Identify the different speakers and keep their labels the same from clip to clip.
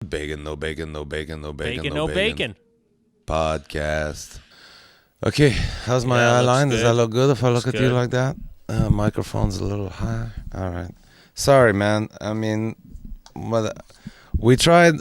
Speaker 1: Bacon, no bacon, no bacon, no bacon,
Speaker 2: Bacon,
Speaker 1: no
Speaker 2: no
Speaker 1: bacon.
Speaker 2: bacon.
Speaker 1: Podcast. Okay, how's my
Speaker 2: Yeah,
Speaker 1: eye
Speaker 2: looks
Speaker 1: line? Does that
Speaker 2: good.
Speaker 1: look good if I look
Speaker 2: Looks
Speaker 1: at you
Speaker 2: good.
Speaker 1: like that? Microphone's a little high. All right. Sorry, man. I mean, we tried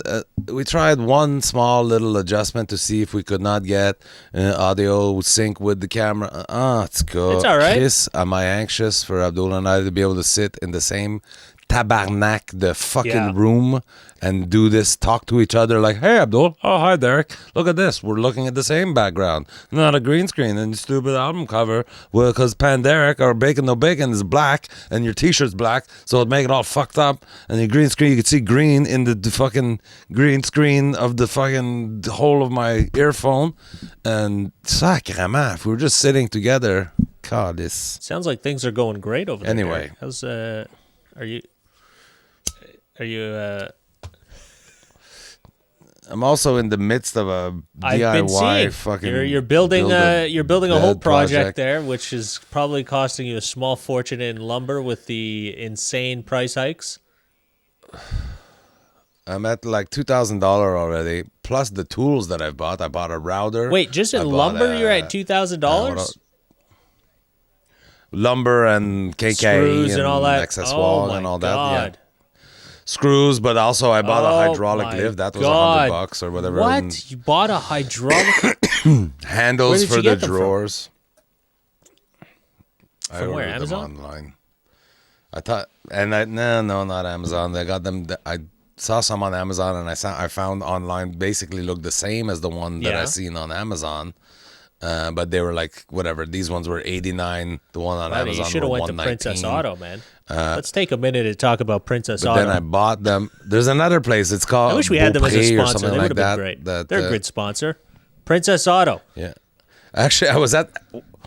Speaker 1: one small little adjustment to see if we could not get audio sync with the camera. It's good.
Speaker 2: It's all right.
Speaker 1: Chris, am I anxious for Abdul and I to be able to sit in the same tabarnak, the fucking room, and do this, talk to each other like, hey, Abdul, oh, hi, Derek, look at this, we're looking at the same background, not a green screen and stupid album cover, well, because Derek or Bacon No Bacon is black, and your t-shirt's black, so it'd make it all fucked up, and the green screen, you could see green in the fucking green screen of the fucking hole of my earphone, and sacrément, if we were just sitting together, God, this...
Speaker 2: Sounds like things are going great over there.
Speaker 1: Anyway.
Speaker 2: How's, are you,
Speaker 1: I'm also in the midst of a DIY fucking.
Speaker 2: You're building a whole project there, which is probably costing you a small fortune in lumber with the insane price hikes.
Speaker 1: I'm at like $2,000 already, plus the tools that I've bought. I bought a router.
Speaker 2: Wait, just in lumber, you're at $2,000?
Speaker 1: Lumber and KK
Speaker 2: Screws and all that.
Speaker 1: excess wall and all
Speaker 2: God.
Speaker 1: that. Yeah. Screws, but also I bought a hydraulic lift. That was $100 or whatever.
Speaker 2: What? You bought a hydraulic
Speaker 1: handles for the drawers.
Speaker 2: From where? Amazon?
Speaker 1: Them online. I thought, no, not Amazon. They got them. I saw some on Amazon, and I found online basically looked the same as the one that I seen on Amazon. But they were like whatever. These ones were $89. The one on Amazon
Speaker 2: you should have
Speaker 1: were
Speaker 2: went to
Speaker 1: $119.
Speaker 2: Princess Auto, man. Let's take a minute to talk about Princess
Speaker 1: But
Speaker 2: Auto.
Speaker 1: then I bought them. There's another place. It's called.
Speaker 2: I wish we had them as a
Speaker 1: Beaupré or
Speaker 2: sponsor.
Speaker 1: something
Speaker 2: They
Speaker 1: like
Speaker 2: would have
Speaker 1: that.
Speaker 2: been great. They're a good sponsor. Princess Auto.
Speaker 1: Yeah. Actually,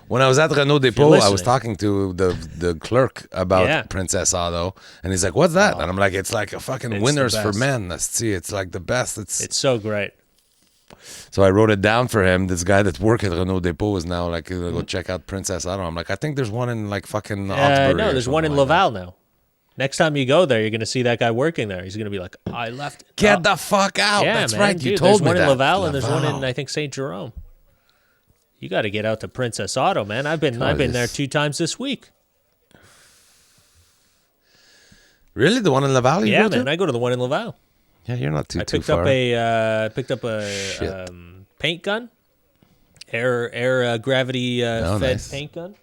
Speaker 1: when I was at Renault Depot, I was talking to the clerk about Princess Auto, and he's like, "What's that?" And I'm like, "It's like a fucking winners for men. Let's see, it's like the best. It's
Speaker 2: so great."
Speaker 1: So I wrote it down for him. This guy that worked at Renault Depot is now like, go check out Princess Auto. I'm like, I think there's one in like fucking Oxbury.
Speaker 2: No, there's one in Laval now. Next time you go there, you're going to see that guy working there. He's going to be like, I left.
Speaker 1: Get the fuck out.
Speaker 2: Yeah,
Speaker 1: that's
Speaker 2: man,
Speaker 1: right.
Speaker 2: Dude,
Speaker 1: you told me that.
Speaker 2: There's one in Laval and there's one in, I think, St. Jerome. You got to get out to Princess Auto, man. I've been there 2 times this week.
Speaker 1: Really? The one in Laval you
Speaker 2: go
Speaker 1: to?
Speaker 2: Man. I go to the one in Laval.
Speaker 1: Yeah, you're not too far.
Speaker 2: I picked up a paint gun, air gravity fed paint gun.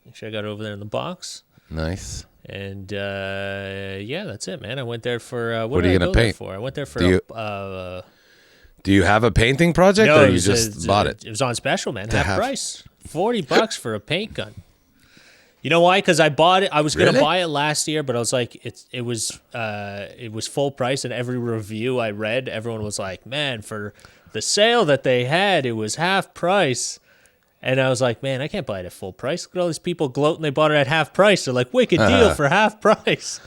Speaker 2: Actually, I got it over there in the box.
Speaker 1: Nice.
Speaker 2: And that's it, man. I went there for
Speaker 1: what are you gonna paint?
Speaker 2: I went there for.
Speaker 1: Do you have a painting project, or you just bought it?
Speaker 2: It was on special, man. Half price, $40 for a paint gun. You know why? Because I bought it. I was gonna buy it last year, but I was like, it was full price, and every review I read, everyone was like, man, for the sale that they had, it was half price. And I was like, man, I can't buy it at full price. Look at all these people gloating they bought it at half price. They're like, wicked deal for half price.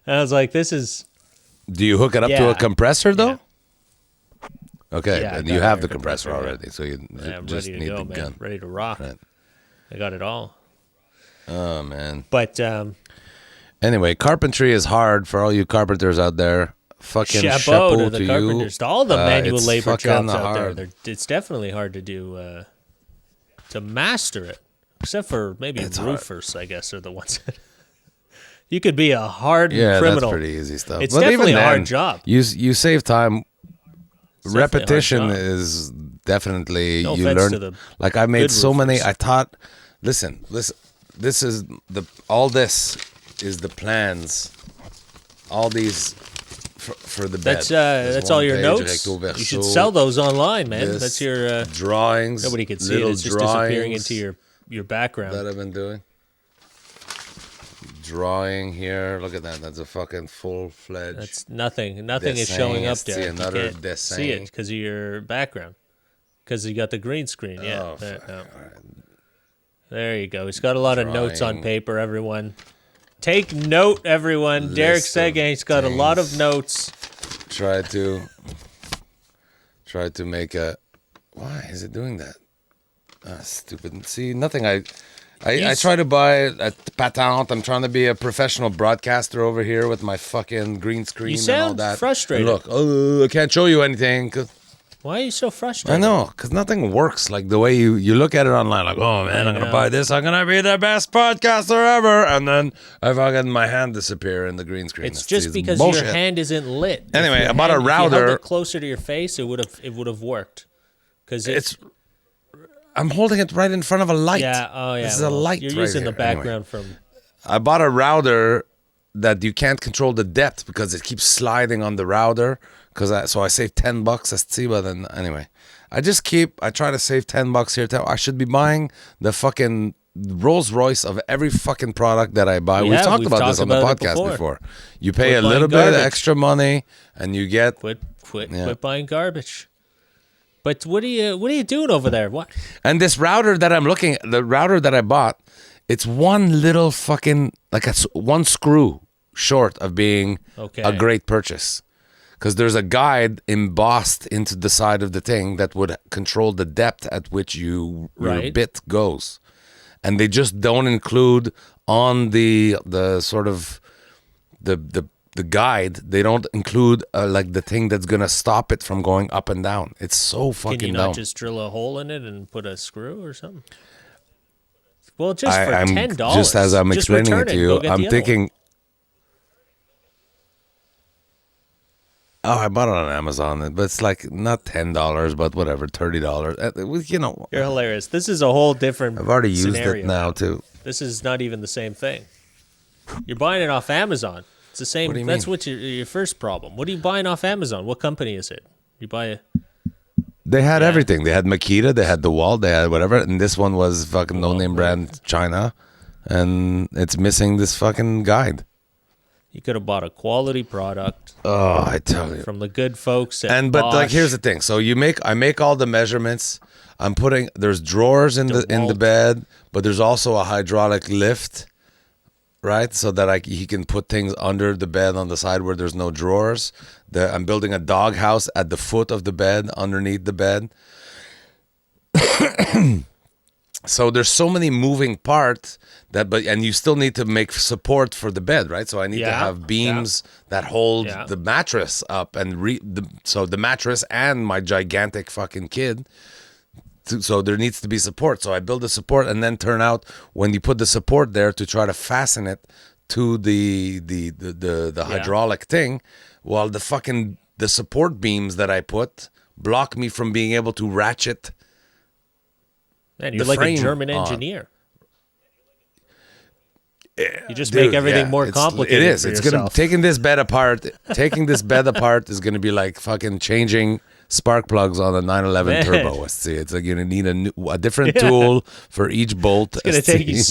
Speaker 2: And I was like, this is.
Speaker 1: Do you hook it up to a compressor though?
Speaker 2: Yeah.
Speaker 1: Okay, and you have the compressor already, so you just need the gun.
Speaker 2: Ready to rock. Right. I got it all.
Speaker 1: Oh man!
Speaker 2: But
Speaker 1: anyway, carpentry is hard for all you carpenters out there. Fucking chapeau
Speaker 2: to the carpenters, to all the manual labor jobs out
Speaker 1: hard.
Speaker 2: there. It's definitely hard to do, to master it. Except for maybe roofers, I guess, are the ones that you could be a hardened criminal.
Speaker 1: Yeah, that's pretty easy stuff.
Speaker 2: It's definitely a hard job.
Speaker 1: You save time. Repetition is definitely you learn. Like I made so many. I taught. Listen. This is all this is the plans. All these for the bed.
Speaker 2: That's all your notes. You should sell those online, man. That's your
Speaker 1: drawings.
Speaker 2: Nobody can see it. It's just disappearing into your background.
Speaker 1: That I've been doing. Drawing here. Look at that. That's a fucking full-fledged.
Speaker 2: That's nothing. Nothing is showing up there.
Speaker 1: Another
Speaker 2: you can't see it because of your background. Because you got the green screen. Yeah. There you go. He's got a lot of notes on paper, everyone. Take note, everyone. Derek Seguin's got a lot of notes.
Speaker 1: Try to make a... Why is it doing that? Stupid. See, nothing I try to buy a patente. I'm trying to be a professional broadcaster over here with my fucking green screen and all that.
Speaker 2: Frustrated.
Speaker 1: And look, I can't show you anything.
Speaker 2: Why are you so frustrated?
Speaker 1: I know, because nothing works like the way you look at it online. Like, oh man, I'm gonna buy this. I'm gonna be the best podcaster ever, and then I fucking my hand disappear in the green screen.
Speaker 2: It's just because
Speaker 1: bullshit.
Speaker 2: your hand isn't lit.
Speaker 1: Anyway, I bought a router.
Speaker 2: If you held it closer to your face, it would have worked. Because
Speaker 1: it's. I'm holding it right in front of a light.
Speaker 2: Yeah. Oh yeah.
Speaker 1: This is a light.
Speaker 2: You're
Speaker 1: right
Speaker 2: using
Speaker 1: here.
Speaker 2: the background
Speaker 1: anyway,
Speaker 2: from.
Speaker 1: I bought a router that you can't control the depth because it keeps sliding on the router. So I saved $10 at but then anyway. I try to save $10 here. I should be buying the fucking Rolls Royce of every fucking product that I buy. We've talked about this on the podcast before. You pay a little bit extra money and you get
Speaker 2: quit buying garbage. But what are you doing over there? What?
Speaker 1: And this router that the router that I bought, it's one little fucking one screw short of being a great purchase. Because there's a guide embossed into the side of the thing that would control the depth at which your bit goes. And they just don't include on the sort of the guide, they don't include like the thing that's going to stop it from going up and down. It's so fucking dumb.
Speaker 2: Can you not just drill a hole in it and put a screw or something? Well, just for $10.
Speaker 1: Just as I'm explaining it to you, I'm thinking... Oh, I bought it on Amazon, but it's like not $10, but whatever, $30. You know,
Speaker 2: you're hilarious. This is a whole different.
Speaker 1: I've already used it now too.
Speaker 2: This is not even the same thing. You're buying it off Amazon. It's the same. That's mean? What your first problem. What are you buying off Amazon? What company is it? You buy a.
Speaker 1: They had everything. They had Makita. They had DeWalt. They had whatever. And this one was fucking no-name brand China, and it's missing this fucking guide.
Speaker 2: You could have bought a quality product.
Speaker 1: Oh, I tell you,
Speaker 2: from the good folks at
Speaker 1: but
Speaker 2: Bosch.
Speaker 1: Like here's the thing. So I make all the measurements. There's drawers in the bed, but there's also a hydraulic lift, right? So that he can put things under the bed on the side where there's no drawers. I'm building a doghouse at the foot of the bed, underneath the bed. So there's so many moving parts and you still need to make support for the bed, right? So I need to have beams that hold the mattress up so the mattress and my gigantic fucking kid. So there needs to be support. So I build the support and then turn out when you put the support there to try to fasten it to the hydraulic thing, while the support beams that I put block me from being able to ratchet.
Speaker 2: Man, you're like a German engineer. You just make everything more complicated.
Speaker 1: It is. It's gonna taking this bed apart is gonna be like fucking changing spark plugs on a 911 turbo. It's like you're gonna need a different tool for each bolt.
Speaker 2: It's gonna take you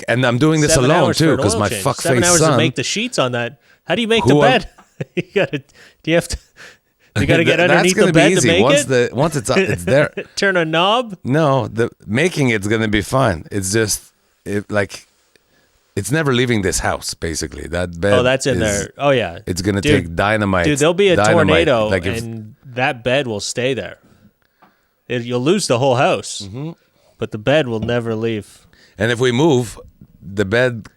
Speaker 1: and I'm doing this alone too because my fuckface son.
Speaker 2: 7 hours to make the sheets on that. How do you make the bed? You have to. You got to get underneath the bed to make it?
Speaker 1: Once it's there.
Speaker 2: Turn a knob?
Speaker 1: No, making it's going to be fine. It's just, it's never leaving this house, basically. That bed
Speaker 2: that's in there. Oh, yeah.
Speaker 1: It's going to take dynamite.
Speaker 2: Dude, there'll be a tornado, and that bed will stay there. You'll lose the whole house, but the bed will never leave.
Speaker 1: And if we move, the bed...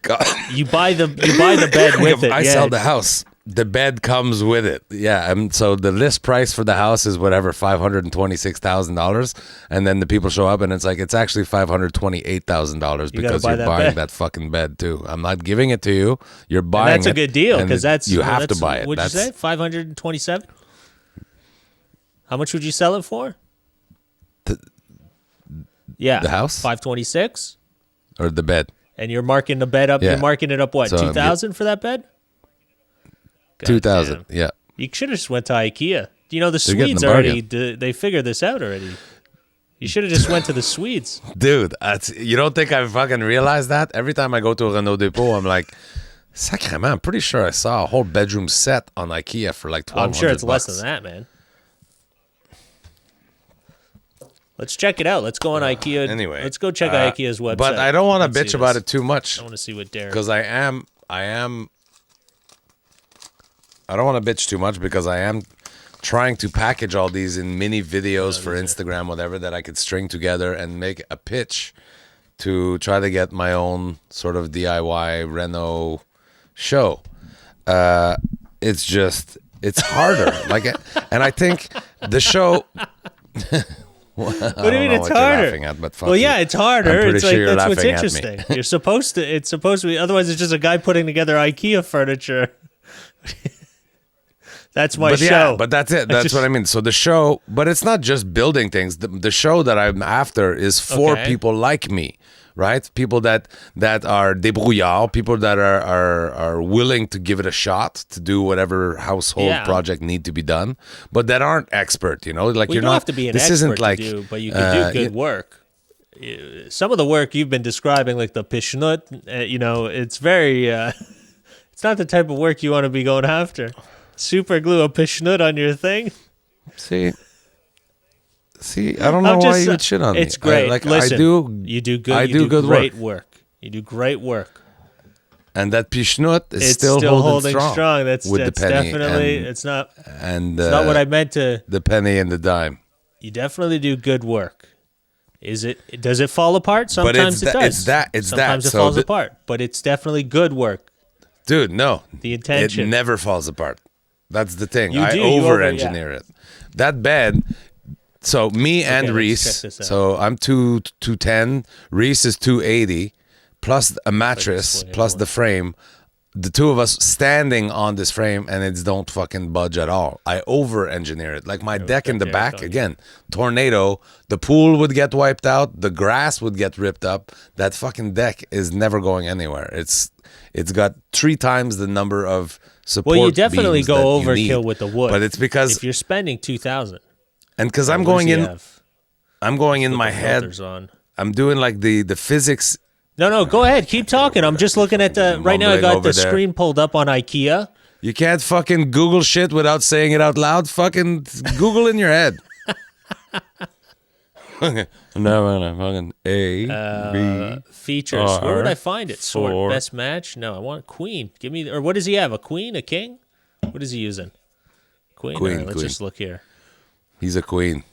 Speaker 2: You buy the bed with it.
Speaker 1: I sell the house. The bed comes with it. Yeah. So the list price for the house is whatever, $526,000. And then the people show up and it's actually $528,000 because you're buying that fucking bed too. I'm not giving it to you. You're buying it.
Speaker 2: That's a good deal because
Speaker 1: you have to buy it.
Speaker 2: What'd you say? 527? How much would you sell it for?
Speaker 1: The house?
Speaker 2: 526?
Speaker 1: Or the bed.
Speaker 2: And you're marking the bed up. Yeah. You're marking it up what? 2,000 for that bed?
Speaker 1: 2,000, yeah.
Speaker 2: You should have just went to Ikea. You know, the Swedes already, they figured this out already. You should have just went to the Swedes.
Speaker 1: Dude, you don't think I fucking realized that? Every time I go to a Renault Depot, I'm like, sacrément, I'm pretty sure I saw a whole bedroom set on Ikea for like $1,200.
Speaker 2: I'm sure it's less than that, man. Let's check it out. Let's go on Ikea.
Speaker 1: Anyway.
Speaker 2: Let's go check Ikea's website.
Speaker 1: But I don't want to bitch about it too much.
Speaker 2: I want to see what Derek...
Speaker 1: Because I don't want to bitch too much because I am trying to package all these in mini videos for Instagram, whatever, that I could string together and make a pitch to try to get my own sort of DIY reno show. It's harder. And I think the show.
Speaker 2: What do you mean it's harder? Yeah, it's harder. It's like that's what's interesting. You're supposed to. It's supposed to be. Otherwise, it's just a guy putting together IKEA furniture. That's my show.
Speaker 1: Yeah, but that's it. That's what I mean. So the show, but it's not just building things. The show that I'm after is for people like me, right? People that are débrouillards, people that are willing to give it a shot to do whatever household project need to be done, but that aren't expert. You know, like
Speaker 2: you don't have to be an expert to do, but you can do good work. Some of the work you've been describing, like the pishnut, it's very. It's not the type of work you want to be going after. Super glue a pishnut on your thing.
Speaker 1: See, I don't know why you would shit on me.
Speaker 2: It's great.
Speaker 1: Listen,
Speaker 2: you do good great work. You do great work.
Speaker 1: And that pishnut is still holding strong.
Speaker 2: That's definitely. It's not what I meant to.
Speaker 1: The penny and the dime.
Speaker 2: You definitely do good work. Does it fall apart? Sometimes it does. Sometimes it falls apart, but it's definitely good work.
Speaker 1: Dude, no.
Speaker 2: The intention.
Speaker 1: It never falls apart. That's the thing. I over-engineer it. That bed, so me and Reese, so I'm 210, Reese is 280, plus a mattress, plus the frame. The two of us standing on this frame, and it don't fucking budge at all. I over-engineer it. Like my deck in the back, again, tornado, the pool would get wiped out, the grass would get ripped up. That fucking deck is never going anywhere. It's got 3 times the number of support.
Speaker 2: Well, you definitely go overkill with the wood,
Speaker 1: but it's because
Speaker 2: if you're spending $2,000,
Speaker 1: and because I'm going in my head. I'm doing like the physics.
Speaker 2: No, go ahead, keep talking. I'm just looking at the right now. I got the screen pulled up on IKEA.
Speaker 1: You can't fucking Google shit without saying it out loud. Fucking Google in your head. No, fucking B
Speaker 2: features. Where would I find it? Sort best match. No, I want queen. Give me or what does he have? A queen? A king? What is he using? Queen.
Speaker 1: Queen.
Speaker 2: Right, let's just look here.
Speaker 1: He's a queen.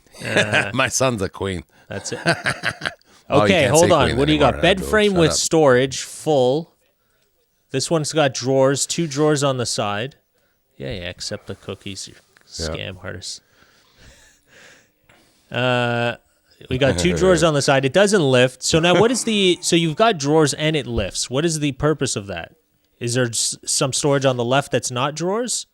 Speaker 1: My son's a queen.
Speaker 2: That's it. Okay, hold on. What do you got? Bed frame with storage, full. This one's got drawers, 2 drawers on the side. Yeah, except the cookies. You scam artists. We got 2 drawers on the side. It doesn't lift. So now what is so you've got drawers and it lifts. What is the purpose of that? Is there some storage on the left that's not drawers?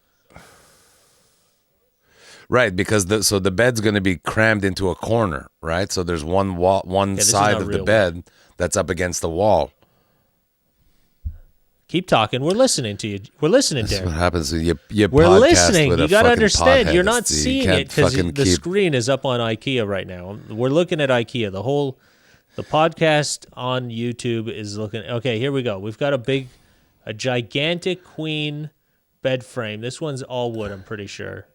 Speaker 1: Right, because the bed's going to be crammed into a corner, right? So there's one side of the bed that's up against the wall.
Speaker 2: Keep talking. We're listening to you. We're listening, Derek.
Speaker 1: That's what happens. You
Speaker 2: We're listening. You got to understand. You're not seeing it because the screen is up on IKEA right now. We're looking at IKEA. The podcast on YouTube is looking. Okay, here we go. We've got a gigantic queen bed frame. This one's all wood, I'm pretty sure.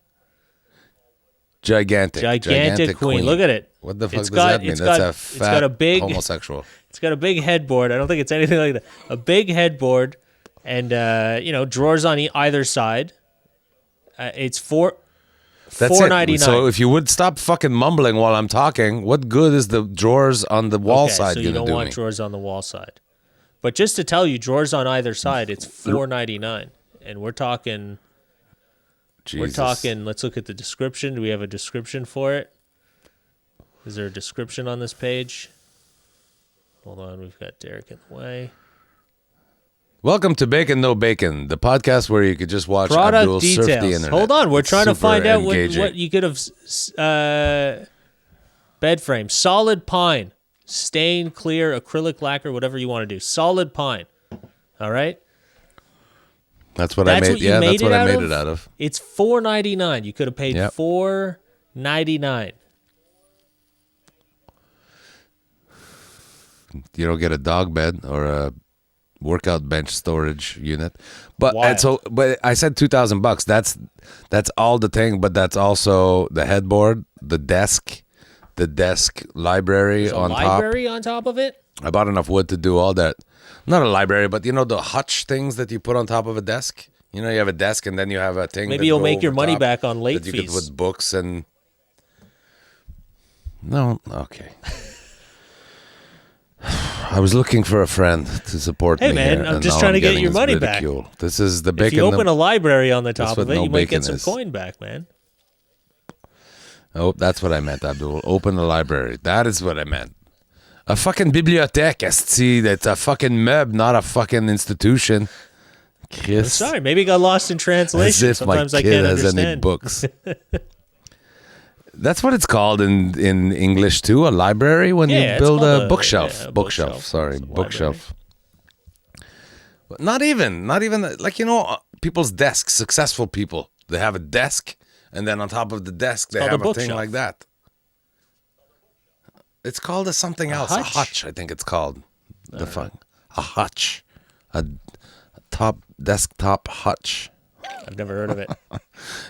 Speaker 2: Gigantic queen. Look at it.
Speaker 1: What the fuck does that mean? That's a fat homosexual.
Speaker 2: It's got a big headboard. I don't think it's anything like that. A big headboard and, drawers on either side. It's $4.99.
Speaker 1: So if you would stop fucking mumbling while I'm talking, what good is the drawers on the wall side going to do me?
Speaker 2: So you don't want drawers on the wall side. But just to tell you, drawers on either side, it's $4.99. And we're talking...
Speaker 1: Jesus.
Speaker 2: We're talking, let's look at the description. Do we have a description for it? Is there a description on this page? Hold on, we've got Derek in the way.
Speaker 1: Welcome to Bacon No Bacon, the podcast where you could just watch Abdul surf the internet.
Speaker 2: Hold on, we're trying to find out what you could have. Bed frame, solid pine, stain clear, acrylic lacquer, whatever you want to do. Solid pine. All right?
Speaker 1: That's what I made. Yeah, that's what I made it out of.
Speaker 2: It's $4.99. You could have paid $4.99.
Speaker 1: You don't get a dog bed or a workout bench storage unit, but I said $2,000. That's all the thing, but that's also the headboard, the desk library on top.
Speaker 2: Library on top of it.
Speaker 1: I bought enough wood to do all that. Not a library, but the hutch things that you put on top of a desk. You have a desk and then you have a thing.
Speaker 2: Maybe you'll make your money back on late
Speaker 1: fees.
Speaker 2: You
Speaker 1: could put books and. No, okay. I was looking for a friend to support
Speaker 2: Hey,
Speaker 1: me
Speaker 2: man,
Speaker 1: here,
Speaker 2: I'm
Speaker 1: and
Speaker 2: just
Speaker 1: all
Speaker 2: trying to
Speaker 1: I'm
Speaker 2: get
Speaker 1: getting
Speaker 2: your
Speaker 1: is
Speaker 2: money back.
Speaker 1: ridicule. This is the
Speaker 2: If
Speaker 1: bacon.
Speaker 2: you open a library on the top
Speaker 1: what
Speaker 2: of it,
Speaker 1: no
Speaker 2: you might get
Speaker 1: bacon
Speaker 2: some
Speaker 1: is.
Speaker 2: coin back, man.
Speaker 1: Oh, that's what I meant, Abdul. Open a library. That is what I meant. A fucking bibliothèque, esti. That's a fucking meuble, not a fucking institution. Chris.
Speaker 2: I'm sorry, maybe it got lost in translation.
Speaker 1: As if
Speaker 2: Sometimes
Speaker 1: my
Speaker 2: I
Speaker 1: kid
Speaker 2: can't
Speaker 1: has
Speaker 2: understand.
Speaker 1: any books. That's what it's called in English too, a library, when
Speaker 2: Yeah,
Speaker 1: you build
Speaker 2: it's
Speaker 1: a
Speaker 2: called
Speaker 1: bookshelf.
Speaker 2: a
Speaker 1: Bookshelf, sorry,
Speaker 2: It's a
Speaker 1: bookshelf. Not even like, people's desks, successful people. They have a desk, and then on top of the desk, they
Speaker 2: called
Speaker 1: have
Speaker 2: a
Speaker 1: a thing
Speaker 2: bookshelf.
Speaker 1: like that. It's called something else. A
Speaker 2: hutch?
Speaker 1: hutch, I think it's called. A hutch. A desktop hutch.
Speaker 2: I've never heard of it.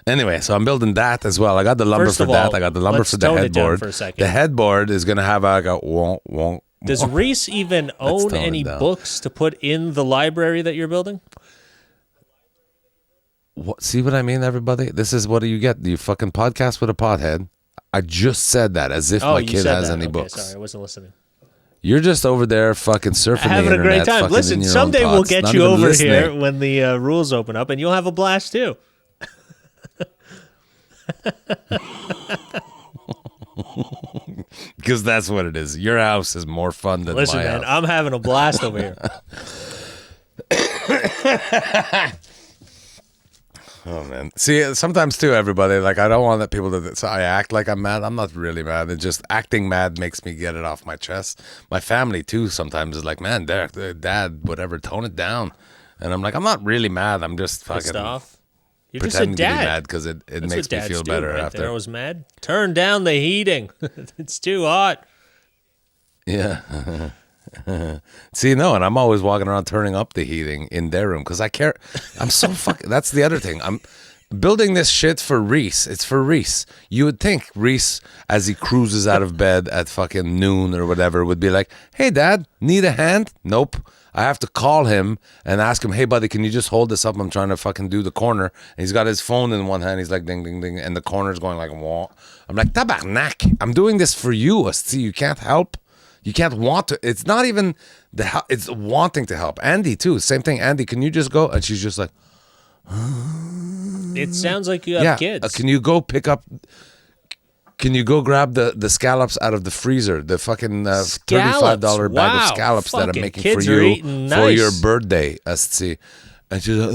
Speaker 1: Anyway, so I'm building that as well. I got the lumber
Speaker 2: First
Speaker 1: for
Speaker 2: of
Speaker 1: that.
Speaker 2: all,
Speaker 1: I got the lumber
Speaker 2: let's
Speaker 1: for the
Speaker 2: tone it down
Speaker 1: headboard.
Speaker 2: for a second.
Speaker 1: The headboard is going to have like a wonk, wonk.
Speaker 2: Does Reese even own
Speaker 1: tone it
Speaker 2: any
Speaker 1: down.
Speaker 2: books to put in the library that you're building?
Speaker 1: See what I mean, everybody? This is what you get. You fucking podcast with a pothead. I just said that as if my
Speaker 2: you
Speaker 1: kid
Speaker 2: said
Speaker 1: has
Speaker 2: that.
Speaker 1: any
Speaker 2: Okay,
Speaker 1: books.
Speaker 2: Sorry, I wasn't listening.
Speaker 1: You're just over there fucking surfing
Speaker 2: Having
Speaker 1: the
Speaker 2: a great
Speaker 1: internet.
Speaker 2: time.
Speaker 1: fucking
Speaker 2: Listen,
Speaker 1: in your
Speaker 2: someday
Speaker 1: own
Speaker 2: we'll
Speaker 1: thoughts,
Speaker 2: get
Speaker 1: not
Speaker 2: you
Speaker 1: even
Speaker 2: over
Speaker 1: listening.
Speaker 2: here when the rules open up, and you'll have a blast too.
Speaker 1: Because that's what it is. Your house is more fun than
Speaker 2: Listen,
Speaker 1: my
Speaker 2: man,
Speaker 1: house.
Speaker 2: I'm having a blast over here.
Speaker 1: Oh man, see, sometimes too, everybody, like, I don't want that people to. So I act like I'm mad. I'm not really mad. It's just acting mad makes me get it off my chest. My family too sometimes is like, man, Derek, Dad, whatever, tone it down. And I'm like, I'm not really mad. I'm just
Speaker 2: Pissed
Speaker 1: fucking
Speaker 2: off. You're just a
Speaker 1: pretending to be
Speaker 2: dad.
Speaker 1: mad because it
Speaker 2: That's
Speaker 1: makes
Speaker 2: what
Speaker 1: me
Speaker 2: dads
Speaker 1: feel
Speaker 2: do,
Speaker 1: better
Speaker 2: right
Speaker 1: after.
Speaker 2: There, I was mad. Turn down the heating. It's too hot.
Speaker 1: Yeah. See, no, and I'm always walking around turning up the heating in their room because I care. I'm so fucking. That's the other thing. I'm building this shit for Reese. It's for Reese. You would think Reese, as he cruises out of bed at fucking noon or whatever, would be like, "Hey, Dad, need a hand?" Nope. I have to call him and ask him, "Hey, buddy, can you just hold this up? I'm trying to fucking do the corner." And he's got his phone in one hand. He's like, ding, ding, ding, and the corner's going like, wah. I'm like, tabarnak. I'm doing this for you. See, you can't help. You can't want to. It's not even the help. It's wanting to help. Andy too. Same thing. Andy, can you just go? And she's just like,
Speaker 2: It sounds like you have kids.
Speaker 1: Can you go pick up? Can you go grab the scallops out of the freezer? The fucking $35 bag of scallops that I'm
Speaker 2: Fucking
Speaker 1: making for
Speaker 2: kids are
Speaker 1: you
Speaker 2: eating
Speaker 1: for
Speaker 2: nice.
Speaker 1: your birthday. See, and she's like,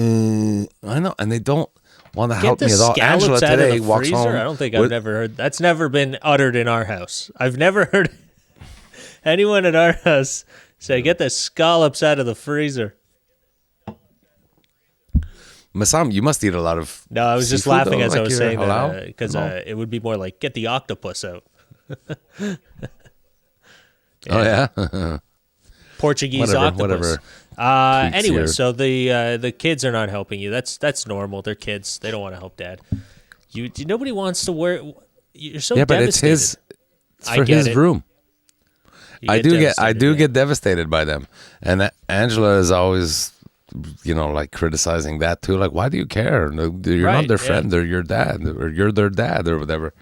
Speaker 1: I know, and they don't want to help
Speaker 2: Get
Speaker 1: me
Speaker 2: the
Speaker 1: at all.
Speaker 2: scallops
Speaker 1: Angela
Speaker 2: out of
Speaker 1: today
Speaker 2: the
Speaker 1: walks
Speaker 2: freezer?
Speaker 1: home.
Speaker 2: I don't think I've never heard. That's never been uttered in our house. I've never heard anyone at our house say, "Get the scallops out of the freezer."
Speaker 1: Masam, you must eat a lot of.
Speaker 2: No, I was just
Speaker 1: seafood,
Speaker 2: laughing
Speaker 1: though,
Speaker 2: as I
Speaker 1: like
Speaker 2: was
Speaker 1: you're
Speaker 2: saying
Speaker 1: halal?
Speaker 2: that because
Speaker 1: No?
Speaker 2: it would be more like, "Get the octopus out."
Speaker 1: Oh yeah.
Speaker 2: Portuguese
Speaker 1: Whatever.
Speaker 2: octopus.
Speaker 1: tweaks
Speaker 2: Anyway,
Speaker 1: here.
Speaker 2: so the kids are not helping you. That's normal. They're kids. They don't want to help dad. Nobody wants to wear. You're so
Speaker 1: Yeah, but it's
Speaker 2: devastated.
Speaker 1: it's
Speaker 2: I
Speaker 1: for
Speaker 2: get
Speaker 1: his
Speaker 2: it.
Speaker 1: room.
Speaker 2: You
Speaker 1: I do
Speaker 2: devastated, yeah.
Speaker 1: get devastated by them, and Angela is always, like criticizing that too. Like, why do you care? No, you're
Speaker 2: Right,
Speaker 1: not their
Speaker 2: yeah.
Speaker 1: friend. They're your dad, or you're their dad, or whatever.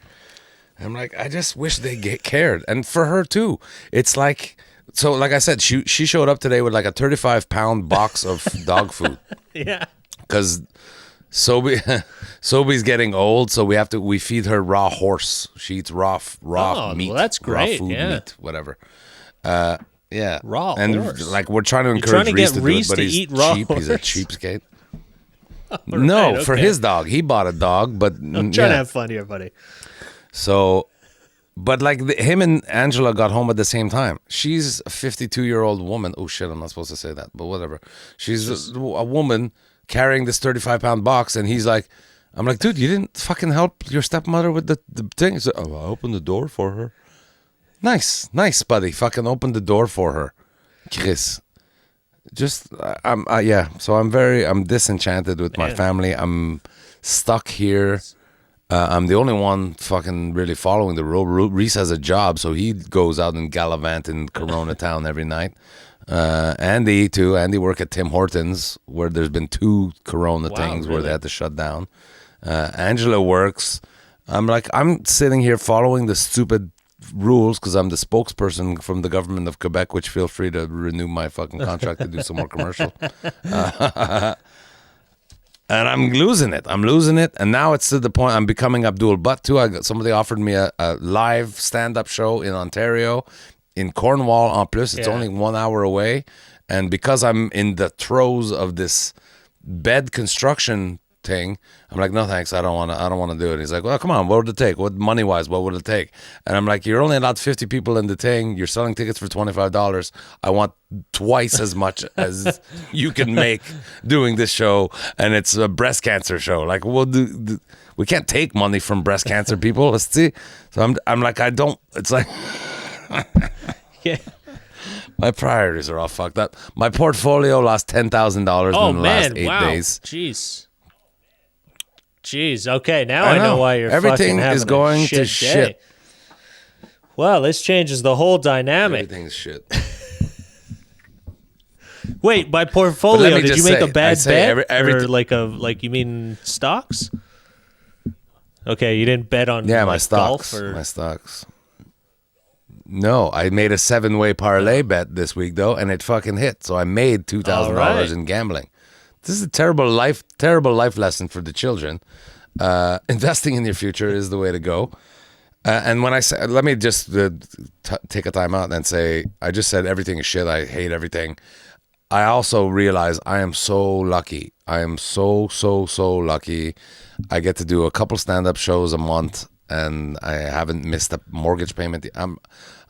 Speaker 1: I'm like, I just wish they cared, and for her too. It's like, so like I said, she showed up today with like a 35-pound box of dog food
Speaker 2: Yeah.
Speaker 1: because Sobi's getting old, so we feed her raw horse. She eats raw
Speaker 2: Oh,
Speaker 1: meat.
Speaker 2: well, that's great,
Speaker 1: Raw food,
Speaker 2: yeah.
Speaker 1: meat, whatever. Yeah,
Speaker 2: Raw
Speaker 1: and
Speaker 2: horse.
Speaker 1: like we're trying to
Speaker 2: You're
Speaker 1: encourage
Speaker 2: trying to
Speaker 1: Reese
Speaker 2: get
Speaker 1: to
Speaker 2: Reese
Speaker 1: do it, but
Speaker 2: to
Speaker 1: he's
Speaker 2: eat raw
Speaker 1: cheap. He's a
Speaker 2: horse?
Speaker 1: cheapskate. No,
Speaker 2: Right,
Speaker 1: for
Speaker 2: okay.
Speaker 1: his dog, he bought a dog, but
Speaker 2: I'm trying to have fun here, buddy.
Speaker 1: so, but like him and Angela got home at the same time. She's a 52-year-old woman. Oh shit, I'm not supposed to say that, but whatever. She's a woman carrying this 35-pound box, and he's like, I'm like, dude, you didn't fucking help your stepmother with the thing. So, I opened the door for her. Nice, buddy. Fucking open the door for her, Chris. Just, yeah. So I'm disenchanted with my
Speaker 2: Man.
Speaker 1: family. I'm stuck here. I'm the only one fucking really following the rule. Reese has a job, so he goes out and gallivant in Corona Town every night. Andy too. Andy work at Tim Hortons, where there's been 2 Corona things where
Speaker 2: really?
Speaker 1: they had to shut down. Angela works. I'm sitting here following the stupid rules because I'm the spokesperson from the government of Quebec, which feel free to renew my fucking contract to do some more commercial. And I'm losing it. And now it's to the point I'm becoming Abdul. But too, somebody offered me a live stand-up show in Ontario, in Cornwall. En plus, it's only 1 hour away. And because I'm in the throes of this bed construction thing, I'm like, no thanks, I don't want to do it. He's like, well, come on, what would it take? What money wise, what would it take? And I'm like, you're only allowed 50 people in the thing. You're selling tickets for $25. I want twice as much as you can make doing this show, and it's a breast cancer show. Like, we'll do. We can't take money from breast cancer people. Let's see. So I'm like, I don't. It's like,
Speaker 2: yeah.
Speaker 1: My priorities are all fucked up. My portfolio lost $10,000 in the last 8 days.
Speaker 2: Jeez. Okay, now I know why you're
Speaker 1: everything
Speaker 2: fucking
Speaker 1: is going to shit.
Speaker 2: Well, this changes the whole dynamic.
Speaker 1: Everything's shit.
Speaker 2: Wait, by portfolio, did you make a bad bet,
Speaker 1: or
Speaker 2: like you mean stocks? Okay, you didn't bet on
Speaker 1: my stocks.
Speaker 2: Golf or...
Speaker 1: My stocks. No, I made a 7-way parlay bet this week though, and it fucking hit. So I made $2,000 in gambling. This is a terrible life lesson for the children. Investing in your future is the way to go. And when I say, let me just take a time out and say, I just said everything is shit. I hate everything. I also realize I am so lucky. I am so lucky. I get to do a couple stand-up shows a month, and I haven't missed a mortgage payment.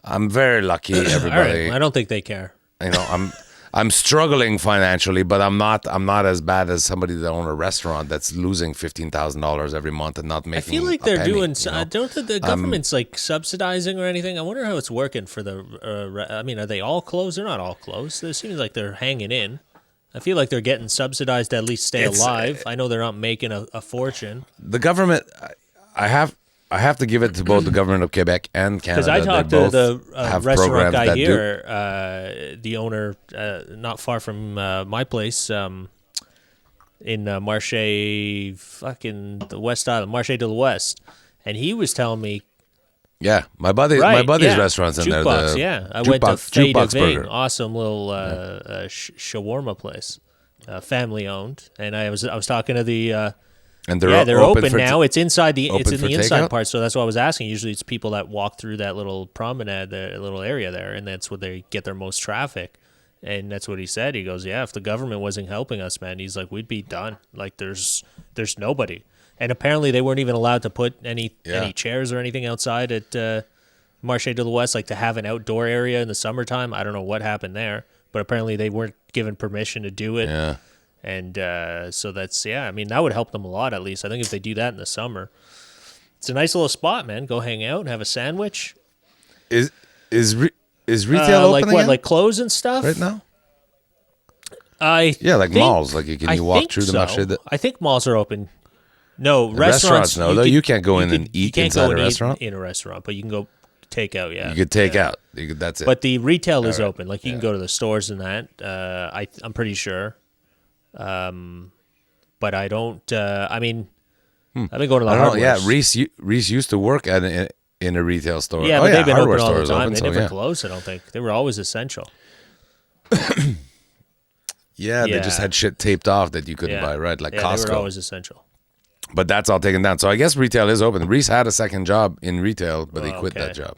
Speaker 1: I'm very lucky. Everybody.
Speaker 2: I don't think they care.
Speaker 1: You know, I'm struggling financially, but I'm not as bad as somebody that owns a restaurant that's losing $15,000 every month and not making.
Speaker 2: I feel like
Speaker 1: a
Speaker 2: they're
Speaker 1: penny,
Speaker 2: doing.
Speaker 1: You know?
Speaker 2: Don't the government's like subsidizing or anything? I wonder how it's working for the. I mean, are they all closed? They're not all closed. It seems like they're hanging in. I feel like they're getting subsidized to at least stay alive. I know they're not making a fortune.
Speaker 1: The government, I have to give it to both the government of Quebec and Canada.
Speaker 2: Because I talked to the restaurant guy here, the owner, not far from my place, in Marché, fucking the West Island, Marché de l'Ouest, and he was telling me.
Speaker 1: Yeah, my buddy's restaurant's in
Speaker 2: Jukebox,
Speaker 1: there.
Speaker 2: I went to
Speaker 1: Jukebox
Speaker 2: Ving,
Speaker 1: Burger.
Speaker 2: awesome little shawarma place, family owned, and I was talking to the.
Speaker 1: And they're
Speaker 2: open now. It's inside it's in the inside
Speaker 1: takeout?
Speaker 2: part, so that's what I was asking. Usually, it's people that walk through that little promenade, the little area there, and that's where they get their most traffic. And that's what he said. He goes, "Yeah, if the government wasn't helping us, man, he's like, we'd be done. Like, there's nobody." And apparently, they weren't even allowed to put any chairs or anything outside at Marché de l'Ouest, like to have an outdoor area in the summertime. I don't know what happened there, but apparently they weren't given permission to do it.
Speaker 1: Yeah.
Speaker 2: And so that's, I mean, that would help them a lot, at least. I think if they do that in the summer. It's a nice little spot, man. Go hang out and have a sandwich.
Speaker 1: Is retail open
Speaker 2: like what,
Speaker 1: again?
Speaker 2: like clothes and stuff?
Speaker 1: Right now?
Speaker 2: Like
Speaker 1: malls. Like, can you walk through the marché?
Speaker 2: I think malls are open. No,
Speaker 1: restaurants no, though. You can't go in and eat inside a restaurant?
Speaker 2: In a restaurant, but you can go take out,
Speaker 1: You could take out. That's it.
Speaker 2: But the retail is open. Like, you can go to the stores and that. I'm pretty sure. But I don't. I mean, I've been going to the hardware.
Speaker 1: Yeah, Reese used to work in a retail store.
Speaker 2: Yeah, but they've been open all the time.
Speaker 1: Open,
Speaker 2: they never closed. I don't think they were always essential.
Speaker 1: They just had shit taped off that you couldn't buy, right? Like Costco.
Speaker 2: They were always essential.
Speaker 1: But that's all taken down. So I guess retail is open. Reese had a second job in retail, but he quit that job.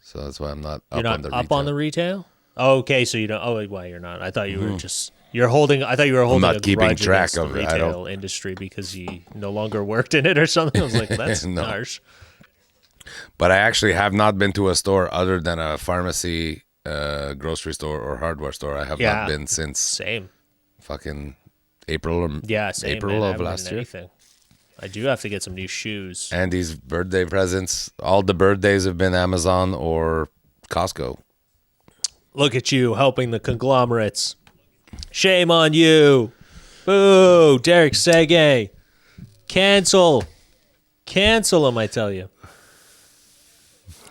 Speaker 1: So that's why I'm not
Speaker 2: You're
Speaker 1: up on the retail.
Speaker 2: Up on the retail? Oh, okay, so you don't. Oh, why you're not? I thought you were just. You're holding. I thought you were holding.
Speaker 1: I'm not
Speaker 2: a
Speaker 1: keeping
Speaker 2: grudge
Speaker 1: track
Speaker 2: against
Speaker 1: of
Speaker 2: the
Speaker 1: it.
Speaker 2: retail industry because you no longer worked in it or something. I was like, that's harsh.
Speaker 1: But I actually have not been to a store other than a pharmacy, grocery store, or hardware store. I have not been since fucking April or April of last year.
Speaker 2: Anything. I do have to get some new shoes.
Speaker 1: Andy's birthday presents. All the birthdays have been Amazon or Costco.
Speaker 2: Look at you helping the conglomerates. Shame on you. Boo, Derek Sege. Cancel him, I tell you.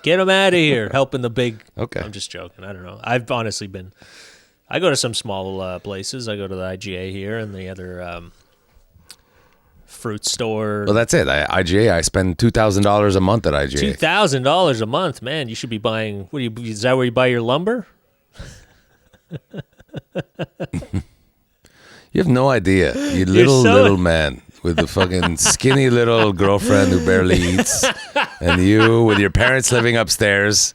Speaker 2: Get him out of here, helping the big...
Speaker 1: Okay.
Speaker 2: I'm just joking. I don't know. I've honestly been... I go to some small places. I go to the IGA here and the other fruit store.
Speaker 1: Well, that's it. IGA. I spend $2,000 a month at IGA.
Speaker 2: $2,000 a month, man. You should be buying. Is that where you buy your lumber?
Speaker 1: You have no idea. You little man with a fucking skinny little girlfriend who barely eats, and you with your parents living upstairs.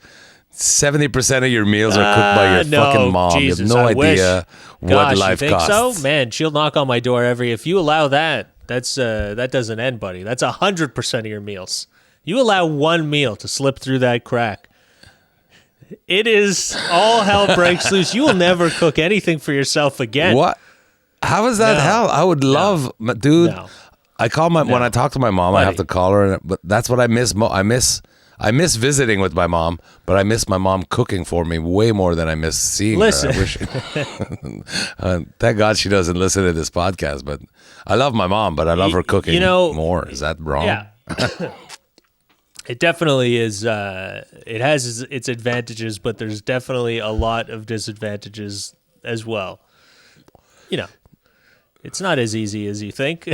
Speaker 1: 70% of your meals are cooked by your fucking mom.
Speaker 2: Jesus,
Speaker 1: you have no idea what life
Speaker 2: you think
Speaker 1: costs.
Speaker 2: So? Man, she'll knock on my door if you allow that, that doesn't end, buddy. That's 100% of your meals. You allow one meal to slip through that crack. It is all hell breaks loose. You will never cook anything for yourself again.
Speaker 1: What? How is that hell? I would love, dude. No. I call when I talk to my mom, buddy. I have to call her, but that's what I miss. I miss visiting with my mom, but I miss my mom cooking for me way more than I miss seeing her. I wish, thank God she doesn't listen to this podcast, but I love my mom, but I love her cooking more. Is that wrong?
Speaker 2: Yeah. It definitely is. It has its advantages, but there's definitely a lot of disadvantages as well. It's not as easy as you think.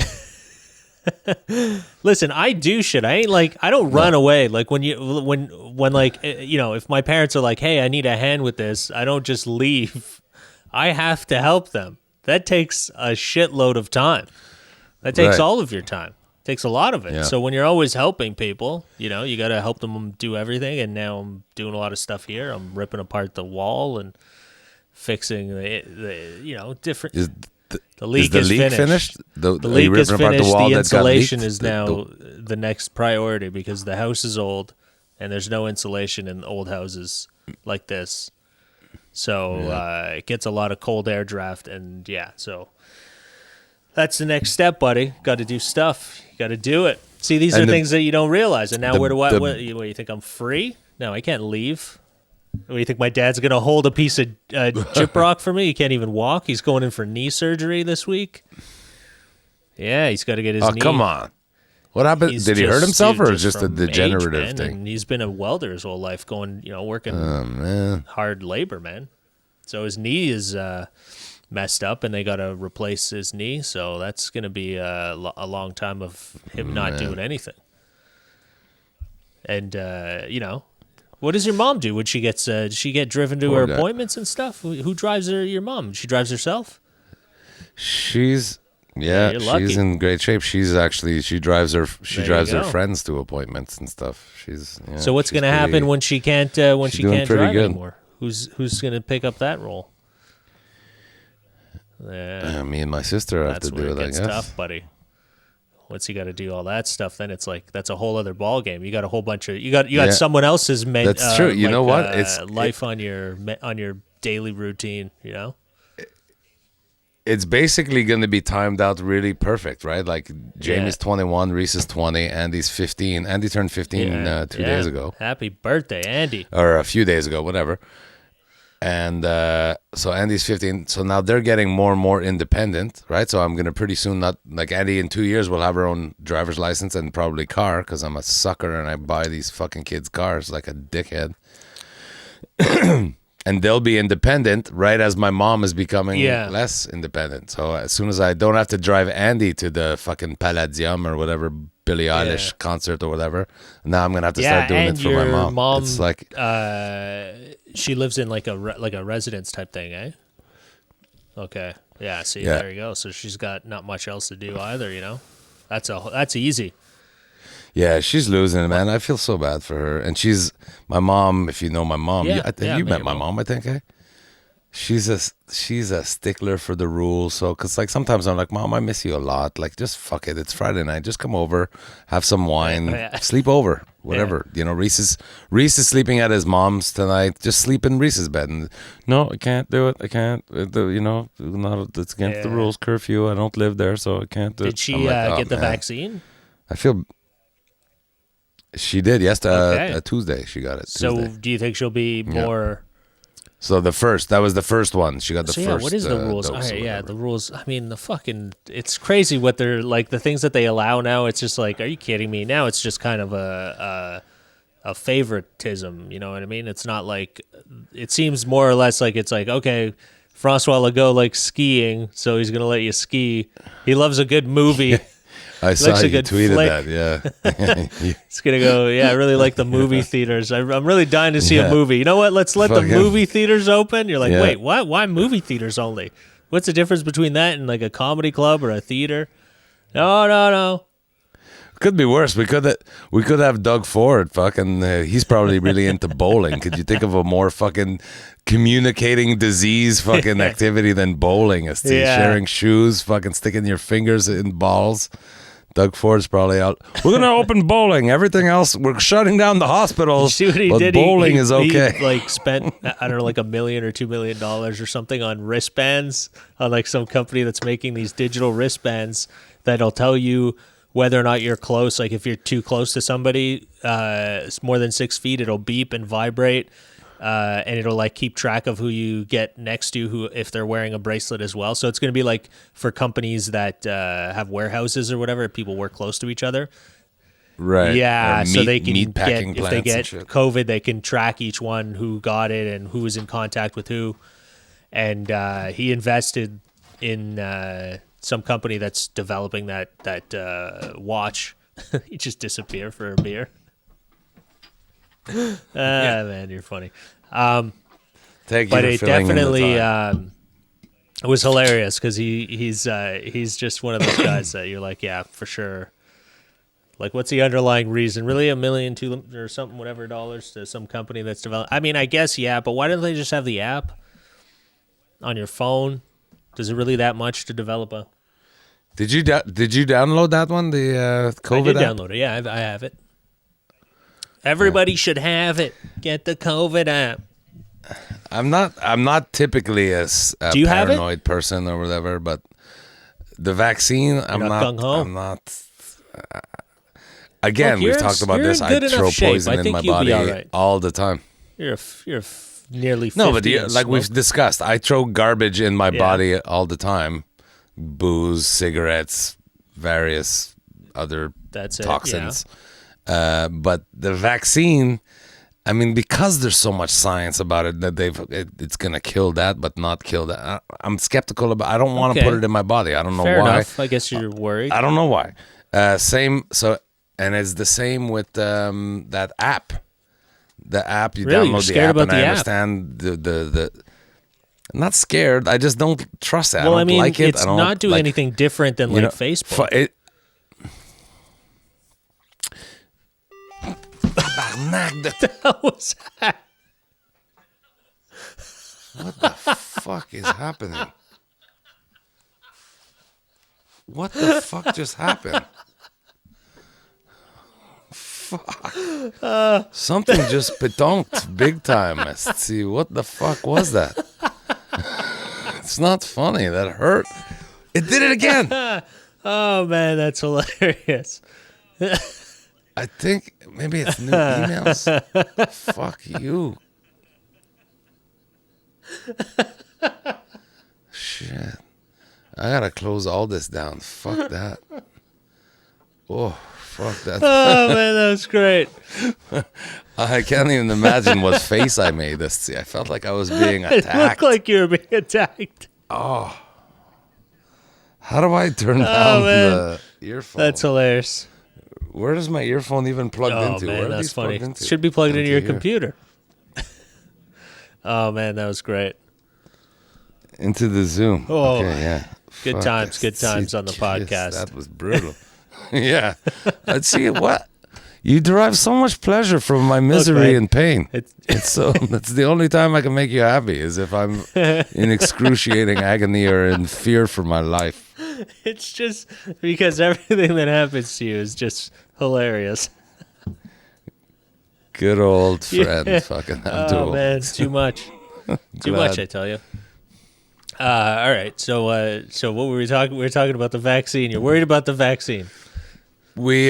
Speaker 2: Listen, I do shit. I don't run away. Like when if my parents are like, "Hey, I need a hand with this," I don't just leave. I have to help them. That takes a shitload of time. That takes all of your time. It takes a lot of it. Yeah. So when you're always helping people, you got to help them do everything. And now I'm doing a lot of stuff here. I'm ripping apart the wall and fixing the different. The leak is finished. The leak is finished. The insulation is now the next priority because the house is old and there's no insulation in old houses like this. So it gets a lot of cold air draft. And so that's the next step, buddy. Got to do stuff. You got to do it. See, these are things that you don't realize. And now what you think I'm free? No, I can't leave. What do you think? My dad's going to hold a piece of gyprock for me? He can't even walk. He's going in for knee surgery this week. Yeah, he's got to get his knee.
Speaker 1: Oh, come on. What happened? Did he hurt himself or just a degenerative thing?
Speaker 2: And he's been a welder his whole life working hard labor, man. So his knee is messed up and they got to replace his knee. So that's going to be a long time of him not doing anything. And, what does your mom do when she gets? Does she get driven to her appointments and stuff? Who drives her? Your mom? She drives herself.
Speaker 1: She's in great shape. She drives her friends to appointments and stuff.
Speaker 2: So what's going to happen when she can't drive anymore? Who's going to pick up that role?
Speaker 1: Me and my sister have to do it. That's
Speaker 2: tough, buddy. Once you got to do all that stuff, then it's like that's a whole other ball game. You got a whole bunch of you got someone else's
Speaker 1: that's true. You know what? It's
Speaker 2: life on your daily routine.
Speaker 1: It's basically going to be timed out really perfect, right? Like Jamie's 21, Reese is 20, Andy's 15. Andy turned 15 2 days ago.
Speaker 2: Happy birthday, Andy!
Speaker 1: Or a few days ago, whatever. And so Andy's 15. So now they're getting more and more independent, right? So I'm going to pretty soon Andy in 2 years will have her own driver's license and probably car because I'm a sucker and I buy these fucking kids cars like a dickhead. And they'll be independent right as my mom is becoming less independent. So as soon as I don't have to drive Andy to the fucking Palladium or whatever Billie Eilish concert or whatever, now I'm going to have to start doing it for my mom. It's like
Speaker 2: she lives in like a residence type thing, eh? Okay. Yeah, see, there you go. So she's got not much else to do either, That's easy.
Speaker 1: Yeah, she's losing it, man. I feel so bad for her. And she's my mom. If you know my mom, you met my mom, I think. Eh? She's a stickler for the rules. So, cause sometimes I'm like, Mom, I miss you a lot. Like, just fuck it. It's Friday night. Just come over, have some wine, sleep over, whatever. Reese is sleeping at his mom's tonight. Just sleep in Reese's bed. And no, I can't do it. I can't. It's against the rules. Curfew. I don't live there, so I can't do it.
Speaker 2: Did she get the vaccine?
Speaker 1: I feel. She did, yes. Tuesday she got it.
Speaker 2: So do you think she'll be more...
Speaker 1: So that was the first one. She got the first.
Speaker 2: What is the rules? The rules. I mean, it's crazy what they're like. The things that they allow now. It's just like, are you kidding me? Now it's just kind of a favoritism. You know what I mean? It's not like. It seems more or less like it's like, okay, Francois Legault likes skiing, so he's gonna let you ski. He loves a good movie.
Speaker 1: I saw
Speaker 2: likes a
Speaker 1: you
Speaker 2: good
Speaker 1: tweeted
Speaker 2: flick.
Speaker 1: that. Yeah.
Speaker 2: It's gonna go. Yeah, I really like the movie theaters. I'm really dying to see a
Speaker 1: Yeah.
Speaker 2: movie. You know what? Let's let
Speaker 1: Fucking-
Speaker 2: the movie theaters open. You're like,
Speaker 1: Yeah.
Speaker 2: wait, what? Why movie theaters only? What's the difference between that and like a comedy club or a theater? No.
Speaker 1: Could be worse. We could have Doug Ford. Fucking, he's probably really into bowling. Could you think of a more fucking communicating disease fucking activity than bowling? Is sharing shoes, fucking sticking your fingers in balls. Doug Ford's probably out. We're gonna open bowling. Everything else, we're shutting down the hospitals.
Speaker 2: See what he
Speaker 1: but
Speaker 2: did?
Speaker 1: Bowling
Speaker 2: He
Speaker 1: is okay.
Speaker 2: He, like spent I don't know, like $1 million or $2 million or something on wristbands on like some company that's making these digital wristbands that'll tell you whether or not you're close. Like if you're too close to somebody, it's more than 6 feet, it'll beep and vibrate, and it'll like keep track of who you get next to, who if they're wearing a bracelet as well. So it's going to be like for companies that have warehouses or whatever, people work close to each other.
Speaker 1: Right.
Speaker 2: Yeah,
Speaker 1: Or
Speaker 2: so they can
Speaker 1: meat packing
Speaker 2: get, if they
Speaker 1: plants and
Speaker 2: get
Speaker 1: shit.
Speaker 2: COVID, they can track each one who got it and who was in contact with who. And he invested in some company that's developing that watch. You just disappear for a beer. Man, you're funny.
Speaker 1: Thank you
Speaker 2: But
Speaker 1: for
Speaker 2: it
Speaker 1: filling in the
Speaker 2: definitely
Speaker 1: time.
Speaker 2: it was hilarious because he's just one of those guys that you're like, yeah, for sure. Like, what's the underlying reason? Really, $1 million, $2 million, or something, whatever dollars to some company that's developed. I mean, I guess yeah, but why don't they just have the app on your phone? Does it really that much to develop a?
Speaker 1: Did you download that one? The COVID
Speaker 2: I did
Speaker 1: app?
Speaker 2: download it. Yeah, I have it. Everybody should have it. Get the COVID app.
Speaker 1: I'm not typically a
Speaker 2: Do you have it?
Speaker 1: paranoid person or whatever, but the vaccine, I'm
Speaker 2: not
Speaker 1: not.
Speaker 2: gung-ho?
Speaker 1: I'm not. Again,
Speaker 2: Look,
Speaker 1: we've
Speaker 2: you're
Speaker 1: talked
Speaker 2: in-
Speaker 1: about
Speaker 2: you're
Speaker 1: this.
Speaker 2: in
Speaker 1: I
Speaker 2: good enough
Speaker 1: throw
Speaker 2: shape.
Speaker 1: poison
Speaker 2: I
Speaker 1: in
Speaker 2: think
Speaker 1: my
Speaker 2: you'll be
Speaker 1: body
Speaker 2: all right.
Speaker 1: all the time.
Speaker 2: You're nearly 50
Speaker 1: No, but
Speaker 2: and
Speaker 1: like we've
Speaker 2: smoke.
Speaker 1: discussed, I throw garbage in my
Speaker 2: Yeah.
Speaker 1: body all the time: booze, cigarettes, various other
Speaker 2: That's it,
Speaker 1: toxins. But the vaccine, I mean, because there's so much science about it that it's gonna kill that, but not kill that. I'm skeptical about. I don't want to
Speaker 2: Okay.
Speaker 1: put it in my body. I don't know
Speaker 2: Fair
Speaker 1: why.
Speaker 2: enough. I guess you're worried.
Speaker 1: I don't know why. Same. So, and it's the same with that app. The app you
Speaker 2: Really? You're
Speaker 1: download the
Speaker 2: scared
Speaker 1: app,
Speaker 2: about
Speaker 1: and
Speaker 2: the
Speaker 1: I
Speaker 2: app?
Speaker 1: understand the. I'm not scared. I just don't trust it.
Speaker 2: Well,
Speaker 1: I
Speaker 2: I
Speaker 1: don't
Speaker 2: mean,
Speaker 1: like it.
Speaker 2: it's
Speaker 1: I don't
Speaker 2: not doing
Speaker 1: like,
Speaker 2: anything different than
Speaker 1: you
Speaker 2: like
Speaker 1: know,
Speaker 2: Facebook. What was that?
Speaker 1: What the fuck is happening? What the fuck just happened? Fuck. Something just petonked big time. Let's see, what the fuck was that? It's not funny. That hurt. It did it again.
Speaker 2: Oh man, that's hilarious.
Speaker 1: I think maybe it's new emails. Fuck you. Shit. I gotta close all this down. Fuck that. Oh, fuck that.
Speaker 2: Oh man, that was great.
Speaker 1: I can't even imagine what face I made. I felt like I was being
Speaker 2: It
Speaker 1: attacked.
Speaker 2: looked like you were being attacked.
Speaker 1: How do I turn down
Speaker 2: man.
Speaker 1: the earphone?
Speaker 2: That's hilarious.
Speaker 1: Where does my earphone even plug
Speaker 2: Oh
Speaker 1: into?
Speaker 2: man,
Speaker 1: Where are
Speaker 2: that's
Speaker 1: these
Speaker 2: funny.
Speaker 1: plugged into?
Speaker 2: Should be plugged into your
Speaker 1: here.
Speaker 2: computer. Oh man, that was great.
Speaker 1: Into the Zoom.
Speaker 2: Oh,
Speaker 1: okay, yeah.
Speaker 2: good
Speaker 1: Fuck
Speaker 2: times,
Speaker 1: it.
Speaker 2: good times on the
Speaker 1: Jeez,
Speaker 2: podcast.
Speaker 1: That was brutal. Yeah. Let's see what you derive so much pleasure from my misery
Speaker 2: man,
Speaker 1: and pain.
Speaker 2: It's
Speaker 1: So that's the only time I can make you happy is if I'm in excruciating agony or in fear for my life.
Speaker 2: it's just because everything that happens to you is just hilarious.
Speaker 1: Good old friend,
Speaker 2: Yeah.
Speaker 1: fucking Abdul.
Speaker 2: Oh man, it's too much. Too
Speaker 1: Glad.
Speaker 2: much, I tell you. All right. So what were we talking? We were talking about the vaccine. You're worried about the vaccine.
Speaker 1: We,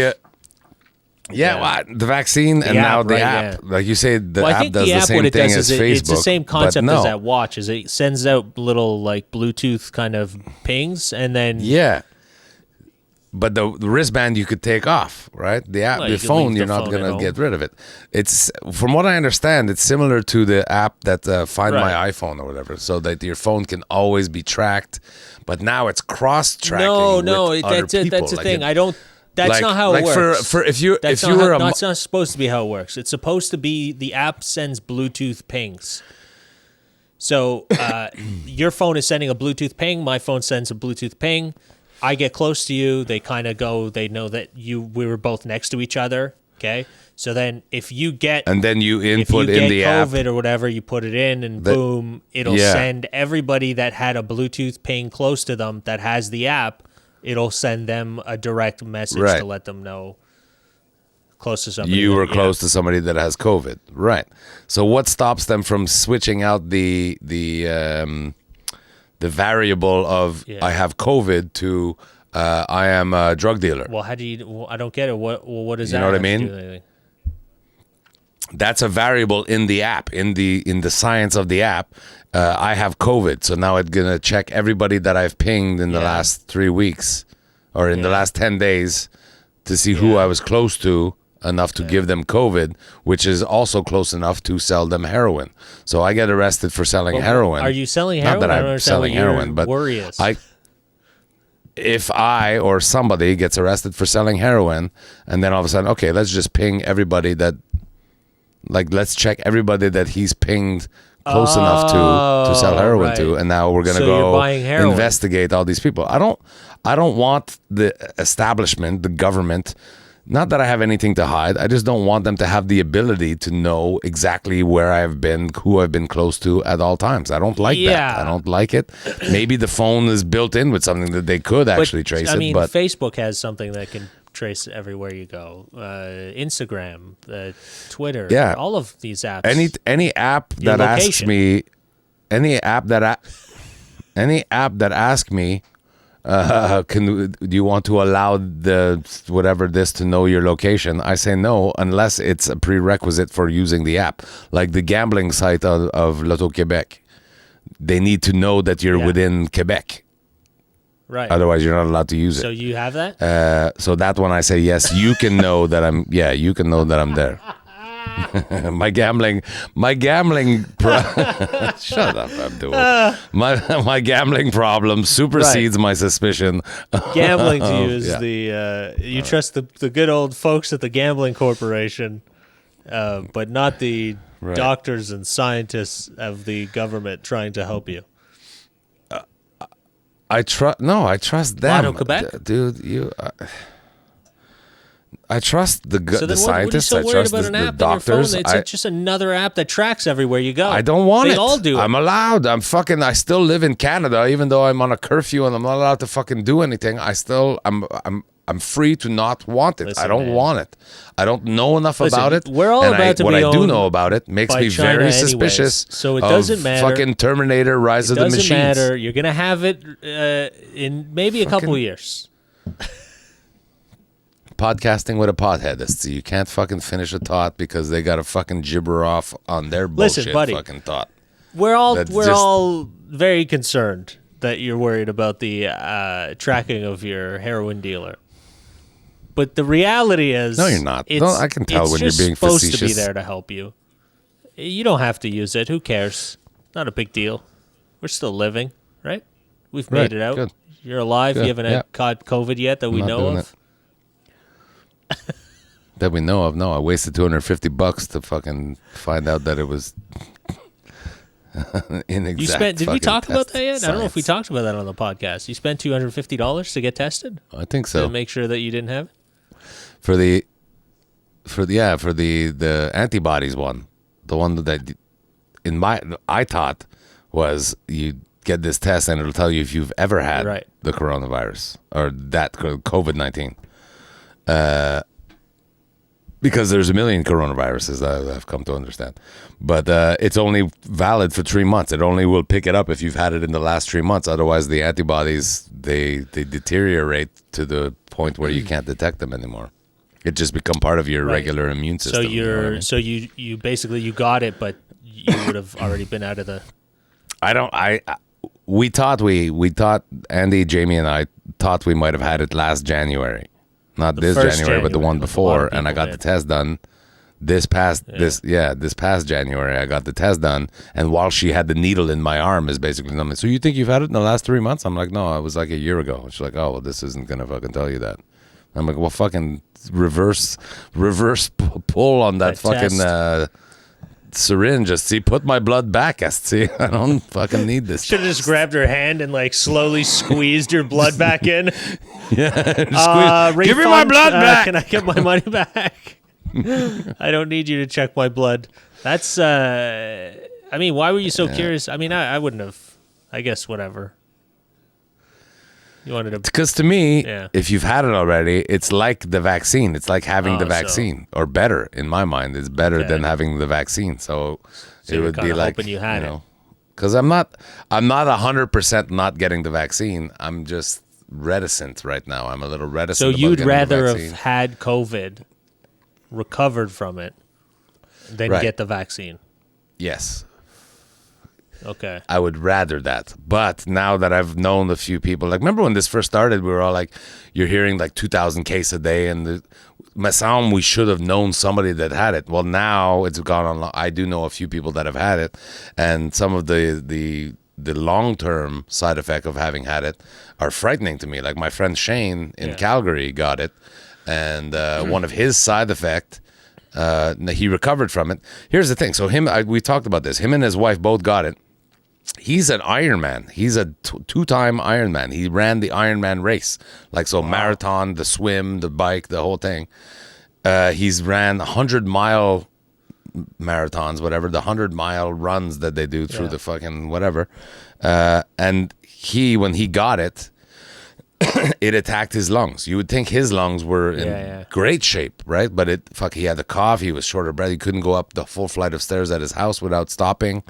Speaker 1: well, the vaccine and
Speaker 2: app,
Speaker 1: now the
Speaker 2: right,
Speaker 1: app.
Speaker 2: yeah.
Speaker 1: Like you say, the
Speaker 2: Well, I
Speaker 1: app
Speaker 2: think
Speaker 1: does
Speaker 2: the
Speaker 1: the
Speaker 2: app,
Speaker 1: same
Speaker 2: what it
Speaker 1: thing
Speaker 2: does
Speaker 1: as
Speaker 2: is
Speaker 1: Facebook.
Speaker 2: it's the same
Speaker 1: but
Speaker 2: concept
Speaker 1: no.
Speaker 2: as that watch. Is it sends out little like Bluetooth kind of pings, and then
Speaker 1: Yeah. but the wristband you could take off, right? The app,
Speaker 2: Well,
Speaker 1: the
Speaker 2: you can
Speaker 1: phone,
Speaker 2: leave
Speaker 1: you're
Speaker 2: the
Speaker 1: not
Speaker 2: phone
Speaker 1: going
Speaker 2: at
Speaker 1: to
Speaker 2: home.
Speaker 1: get rid of it. It's, from what I understand, it's similar to the app that Find
Speaker 2: Right.
Speaker 1: My iPhone or whatever, so that your phone can always be tracked. But now it's cross-tracking.
Speaker 2: No,
Speaker 1: with other
Speaker 2: that's it.
Speaker 1: people.
Speaker 2: That's the
Speaker 1: Like
Speaker 2: thing.
Speaker 1: it-
Speaker 2: I don't. That's
Speaker 1: like,
Speaker 2: not how
Speaker 1: like
Speaker 2: it works.
Speaker 1: For if you
Speaker 2: That's
Speaker 1: if you were a
Speaker 2: that's not supposed to be how it works. It's supposed to be the app sends Bluetooth pings. So your phone is sending a Bluetooth ping. My phone sends a Bluetooth ping. I get close to you. They kind of go. They know that we were both next to each other. Okay. So then if you get
Speaker 1: and then you
Speaker 2: if you
Speaker 1: input
Speaker 2: get
Speaker 1: in the app.
Speaker 2: COVID or whatever, you put it in, and boom, it'll
Speaker 1: yeah.
Speaker 2: send everybody that had a Bluetooth ping close to them that has the app. It'll send them a direct message
Speaker 1: Right.
Speaker 2: to let them know close to somebody.
Speaker 1: You
Speaker 2: that-
Speaker 1: were
Speaker 2: yeah.
Speaker 1: close to somebody that has COVID, right? So what stops them from switching out the variable of
Speaker 2: Yeah.
Speaker 1: I have COVID to I am a drug dealer?
Speaker 2: Well, how do you? Well, I don't get it. What does
Speaker 1: You
Speaker 2: that?
Speaker 1: know what I
Speaker 2: have to
Speaker 1: mean?
Speaker 2: do with anything?
Speaker 1: That's a variable in the app, in the science of the app. I have COVID, so now it's gonna check everybody that I've pinged in the
Speaker 2: Yeah.
Speaker 1: last 3 weeks or in the
Speaker 2: Yeah.
Speaker 1: last 10 days to see who
Speaker 2: Yeah.
Speaker 1: I was close to enough to give them COVID, which is also close enough to sell them heroin. So I get arrested for selling
Speaker 2: Well,
Speaker 1: heroin.
Speaker 2: Are you selling
Speaker 1: Not
Speaker 2: heroin?
Speaker 1: that
Speaker 2: I don't
Speaker 1: I'm
Speaker 2: understand
Speaker 1: selling
Speaker 2: what your
Speaker 1: heroin, but
Speaker 2: worry is.
Speaker 1: if I or somebody gets arrested for selling heroin, and then all of a sudden, okay, let's just ping everybody that, like, let's check everybody that he's pinged close enough to sell heroin to,
Speaker 2: right.
Speaker 1: and now we're gonna
Speaker 2: So you're
Speaker 1: go
Speaker 2: buying heroin.
Speaker 1: investigate all these people. I don't want the establishment, the government. Not that I have anything to hide. I just don't want them to have the ability to know exactly where I've been, who I've been close to at all times. I don't like that.
Speaker 2: Yeah.
Speaker 1: I don't like it. Maybe the phone is built in with something that they could actually trace
Speaker 2: I mean,
Speaker 1: it. But
Speaker 2: Facebook has something that can trace everywhere you go. Instagram, Twitter,
Speaker 1: Yeah.
Speaker 2: all of these apps.
Speaker 1: any app
Speaker 2: Your
Speaker 1: that asks
Speaker 2: location.
Speaker 1: me, any app that asks me, do you want to allow the whatever this to know your location? I say no, unless it's a prerequisite for using the app, like the gambling site of Loto Quebec. They need to know that you're
Speaker 2: Yeah.
Speaker 1: within Quebec.
Speaker 2: right.
Speaker 1: Otherwise, you're not allowed to use
Speaker 2: So
Speaker 1: it.
Speaker 2: you have that?
Speaker 1: So that one, I say yes. You can know that I'm. Yeah, you can know that I'm there. my gambling. Shut up, Abdul. My gambling problem supersedes my suspicion.
Speaker 2: Gambling to you is
Speaker 1: yeah.
Speaker 2: you trust the good old folks at the gambling corporation, but not the
Speaker 1: Right.
Speaker 2: doctors and scientists of the government trying to help you.
Speaker 1: I trust. No, I trust them,
Speaker 2: Lotto Quebec?
Speaker 1: dude. I trust the
Speaker 2: So then what are you
Speaker 1: scientists.
Speaker 2: so
Speaker 1: I
Speaker 2: worried
Speaker 1: trust
Speaker 2: about
Speaker 1: the
Speaker 2: an app
Speaker 1: doctors.
Speaker 2: on your phone? It's just another app that tracks everywhere you go.
Speaker 1: I don't want
Speaker 2: they
Speaker 1: it.
Speaker 2: They all do it.
Speaker 1: I'm allowed. I still live in Canada, even though I'm on a curfew and I'm not allowed to fucking do anything. I'm free to not want it.
Speaker 2: Listen,
Speaker 1: I don't
Speaker 2: man.
Speaker 1: want it. I don't know enough
Speaker 2: Listen,
Speaker 1: about it.
Speaker 2: we're all
Speaker 1: and
Speaker 2: about to
Speaker 1: what
Speaker 2: be
Speaker 1: I do
Speaker 2: owned
Speaker 1: know about it makes
Speaker 2: by
Speaker 1: me
Speaker 2: China
Speaker 1: very
Speaker 2: anyways,
Speaker 1: suspicious.
Speaker 2: so it
Speaker 1: of
Speaker 2: doesn't matter.
Speaker 1: Fucking Terminator: Rise of the
Speaker 2: Doesn't
Speaker 1: Machines.
Speaker 2: matter. You're gonna have it in maybe a couple of years.
Speaker 1: Podcasting with a pothead. You can't fucking finish a thought because they got to fucking gibber off on their bullshit
Speaker 2: Listen, buddy.
Speaker 1: fucking thought.
Speaker 2: We're all
Speaker 1: That's
Speaker 2: we're
Speaker 1: just-
Speaker 2: all very concerned that you're worried about the tracking of your heroin dealer. But the reality is,
Speaker 1: No, you're not. I can tell
Speaker 2: it's
Speaker 1: when you're
Speaker 2: just
Speaker 1: being
Speaker 2: supposed to be
Speaker 1: facetious.
Speaker 2: there to help you. You don't have to use it. Who cares? Not a big deal. We're still living, right? We've made
Speaker 1: Right,
Speaker 2: it out.
Speaker 1: good.
Speaker 2: You're alive.
Speaker 1: Good,
Speaker 2: You haven't
Speaker 1: yeah.
Speaker 2: caught COVID yet that we
Speaker 1: Not
Speaker 2: know
Speaker 1: doing
Speaker 2: of.
Speaker 1: That we know of. No, I wasted $250 to fucking find out that it was inexact.
Speaker 2: You spent? Did we
Speaker 1: fucking
Speaker 2: talk about
Speaker 1: test
Speaker 2: that yet? I don't know if we
Speaker 1: science.
Speaker 2: talked about that on the podcast. You spent $250 to get tested
Speaker 1: I think
Speaker 2: to
Speaker 1: so.
Speaker 2: make sure that you didn't have it.
Speaker 1: For the antibodies one, the one that I thought was you get this test and it'll tell you if you've ever had
Speaker 2: Right.
Speaker 1: the coronavirus or that COVID-19. Because there's a million coronaviruses that I've come to understand. But it's only valid for 3 months. It only will pick it up if you've had it in the last 3 months. Otherwise, the antibodies, they deteriorate to the point where you can't detect them anymore. It just become part of your
Speaker 2: Right.
Speaker 1: regular immune system.
Speaker 2: So
Speaker 1: you know what I mean?
Speaker 2: you basically you got it, but you would have already been out of the.
Speaker 1: we thought Andy, Jamie, and I thought we might have had it last January, not this January, but the one before. And I got the test done this past January. I got the test done, and while she had the needle in my arm, is basically numbing. So you think you've had it in the last 3 months? I'm like, no, it was like a year ago. She's like, oh, well, this isn't gonna fucking tell you that. I'm like, well, fucking reverse pull on that fucking syringe. Just see, put my blood back. See, I don't fucking need this.
Speaker 2: Should have just grabbed her hand and like slowly squeezed your blood back in.
Speaker 1: Yeah, give me my blood back.
Speaker 2: Can I get my money back? I don't need you to check my blood. That's. I mean, why were you so curious? I mean, I wouldn't have. I guess whatever. You wanted to.
Speaker 1: Because to me, if you've had it already, it's like the vaccine. It's like having the vaccine, or better in my mind. It's better than having the vaccine. So it would be like
Speaker 2: you had it.
Speaker 1: Because I'm not 100% not getting the vaccine. I'm just reticent right now. I'm a little reticent.
Speaker 2: So you'd rather have had COVID, recovered from it, than get the vaccine?
Speaker 1: Yes.
Speaker 2: Okay.
Speaker 1: I would rather that. But now that I've known a few people, like, remember when this first started, we were all like, you're hearing like 2,000 cases a day, and we should have known somebody that had it. Well, now it's gone on. I do know a few people that have had it, and some of the long-term side effect of having had it are frightening to me. Like my friend Shane in Calgary got it, and one of his side effects, he recovered from it. Here's the thing. So we talked about this. Him and his wife both got it. He's an Ironman. He's a two-time Ironman. He ran the Ironman race. Marathon, the swim, the bike, the whole thing. He's ran 100-mile marathons, whatever, the 100-mile runs that they do through the fucking whatever. And when he got it, it attacked his lungs. You would think his lungs were in great shape, right? But he had a cough. He was short of breath. He couldn't go up the full flight of stairs at his house without stopping.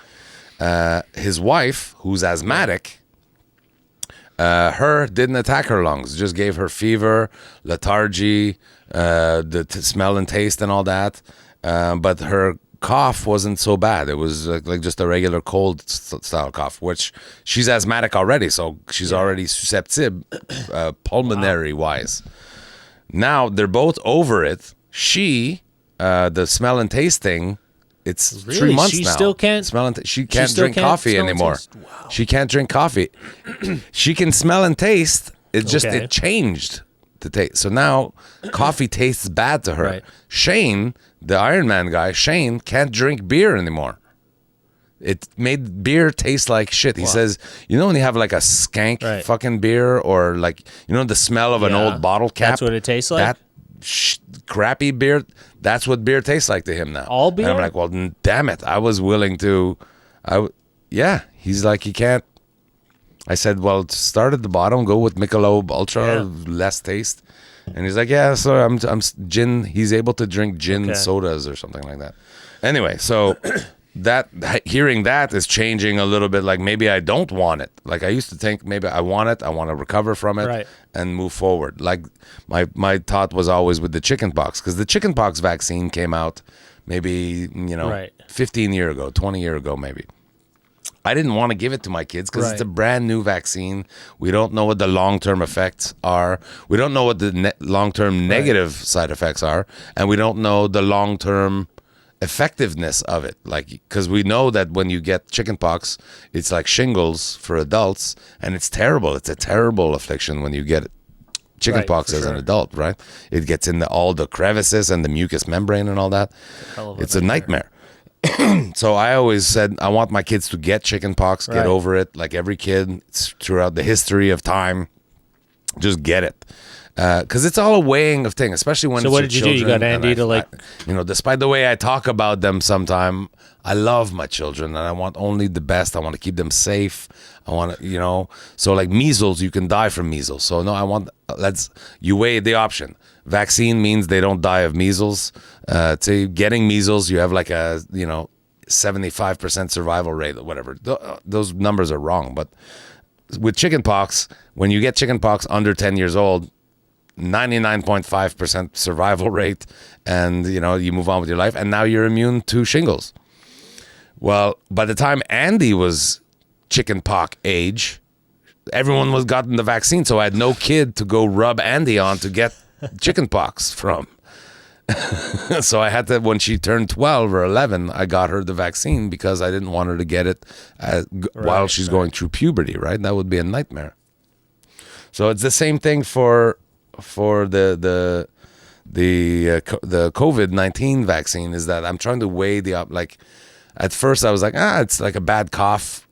Speaker 1: His wife, who's asthmatic, her didn't attack her lungs. Just gave her fever, lethargy, the smell and taste and all that. But her cough wasn't so bad. It was like just a regular cold style cough, which she's asthmatic already, so she's already susceptible pulmonary wise. Now they're both over it. She, the smell and taste thing, it's 3 months now. She still can't smell and she can't drink coffee anymore. Wow. She can't drink coffee. She can smell and taste. It changed the taste. So now coffee tastes bad to her. Right. Shane, the Ironman guy, can't drink beer anymore. It made beer taste like shit. He says, when you have like a skank fucking beer, or like, the smell of an old bottle cap.
Speaker 2: That's what it tastes like?
Speaker 1: That crappy beer, that's what beer tastes like to him now.
Speaker 2: All beer?
Speaker 1: And I'm like, well, damn it. I was willing to, he's like, he can't. I said, well, start at the bottom, go with Michelob Ultra, less taste. And he's like, yeah, so I'm gin. He's able to drink gin sodas or something like that. Anyway, so hearing that is changing a little bit. Like, maybe I don't want it. Like, I used to think maybe I want it. I want to recover from it and move forward. Like my thought was always with the chickenpox, because the chickenpox vaccine came out maybe 15 years ago, 20 years ago, maybe. I didn't want to give it to my kids because it's a brand new vaccine. We don't know what the long-term effects are. We don't know what the long-term negative side effects are. And we don't know the long-term effectiveness of it. Like, because we know that when you get chickenpox, it's like shingles for adults, and it's terrible. It's a terrible affliction when you get chickenpox as an adult, right? It gets in all the crevices and the mucous membrane and all that. It's a nightmare. So I always said, I want my kids to get chickenpox, get over it. Like every kid throughout the history of time, just get it. Because it's all a weighing of things, especially when it's your children. So what did you do? You got Andy to like... despite the way I talk about them sometime, I love my children and I want only the best. I want to keep them safe. I want to, so like measles, you can die from measles. So no, you weigh the option. Vaccine means they don't die of measles. Getting measles, you have like a, 75% survival rate or whatever. Those numbers are wrong. But with chickenpox, when you get chickenpox under 10 years old, 99.5% survival rate, and you move on with your life, and now you're immune to shingles. Well, by the time Andy was chicken pox age, everyone was gotten the vaccine, so I had no kid to go rub Andy on to get chicken pox from. So I had to, when she turned 12 or 11, I got her the vaccine because I didn't want her to get it while she's going through puberty, right? That would be a nightmare. So it's the same thing for the COVID-19 vaccine, is that I'm trying to weigh like, at first I was like, it's like a bad cough.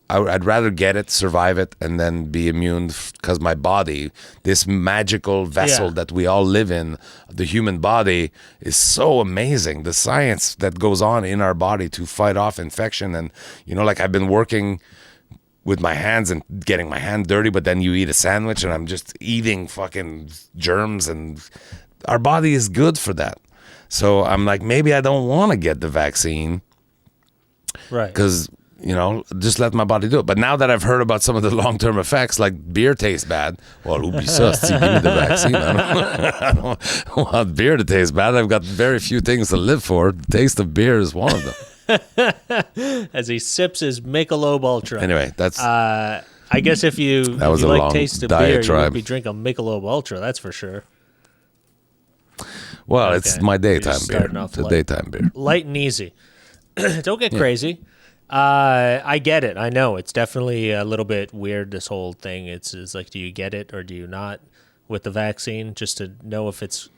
Speaker 1: I'd rather get it, survive it, and then be immune, because my body, this magical vessel that we all live in, the human body, is so amazing. The science that goes on in our body to fight off infection. And, like I've been working with my hands and getting my hand dirty, but then you eat a sandwich and I'm just eating fucking germs, and our body is good for that. So I'm like, maybe I don't want to get the vaccine.
Speaker 2: Right.
Speaker 1: Because... just let my body do it. But now that I've heard about some of the long-term effects, like beer tastes bad, well, oublie ça, give me the vaccine. I don't want beer to taste bad. I've got very few things to live for. The taste of beer is one of them.
Speaker 2: As he sips his Michelob Ultra.
Speaker 1: Anyway, that's...
Speaker 2: I guess if you like taste of beer, you would be drinking Michelob Ultra, that's for sure.
Speaker 1: Well, it's my daytime beer. It's a daytime beer.
Speaker 2: Light and easy. Don't get crazy. I get it. I know it's definitely a little bit weird, this whole thing. It's like, do you get it or do you not with the vaccine? Just to know if it's,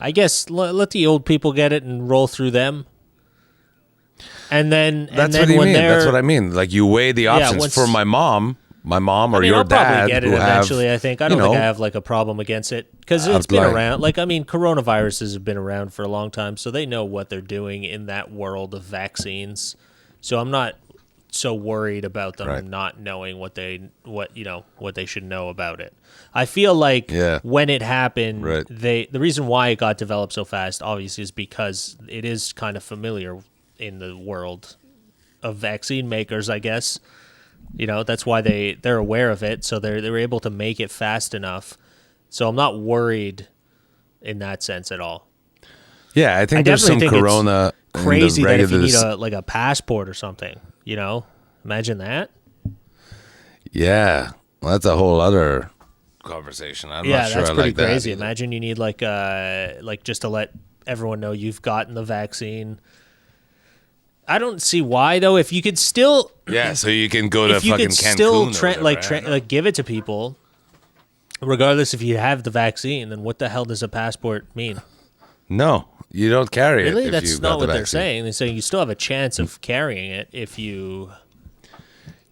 Speaker 2: I guess, let the old people get it and roll through them. And then
Speaker 1: that's what you mean. That's what I mean. Like, you weigh the options. For my mom or your
Speaker 2: I'll
Speaker 1: dad.
Speaker 2: Probably get it eventually. I think I don't think I have like a problem against it, because it's been around. Like, I mean, coronaviruses have been around for a long time, so they know what they're doing in that world of vaccines. So I'm not so worried about them not knowing what they should know about it. I feel like when it happened, the reason why it got developed so fast, obviously, is because it is kind of familiar in the world of vaccine makers, I guess. That's why they're aware of it, so they're able to make it fast enough. So I'm not worried in that sense at all.
Speaker 1: Yeah, I think there's some corona.
Speaker 2: Crazy that if you need a passport or something, imagine that.
Speaker 1: Yeah, well, that's a whole other conversation. I'm not sure
Speaker 2: that's
Speaker 1: I
Speaker 2: pretty
Speaker 1: like
Speaker 2: crazy.
Speaker 1: That
Speaker 2: imagine you need like just to let everyone know you've gotten the vaccine. I don't see why though. If you could still,
Speaker 1: so you can go to fucking Cancun,
Speaker 2: like give it to people, regardless if you have the vaccine. Then what the hell does a passport mean?
Speaker 1: No, you don't carry it.
Speaker 2: Really? That's not what they're saying. They're saying you still have a chance of carrying it if you...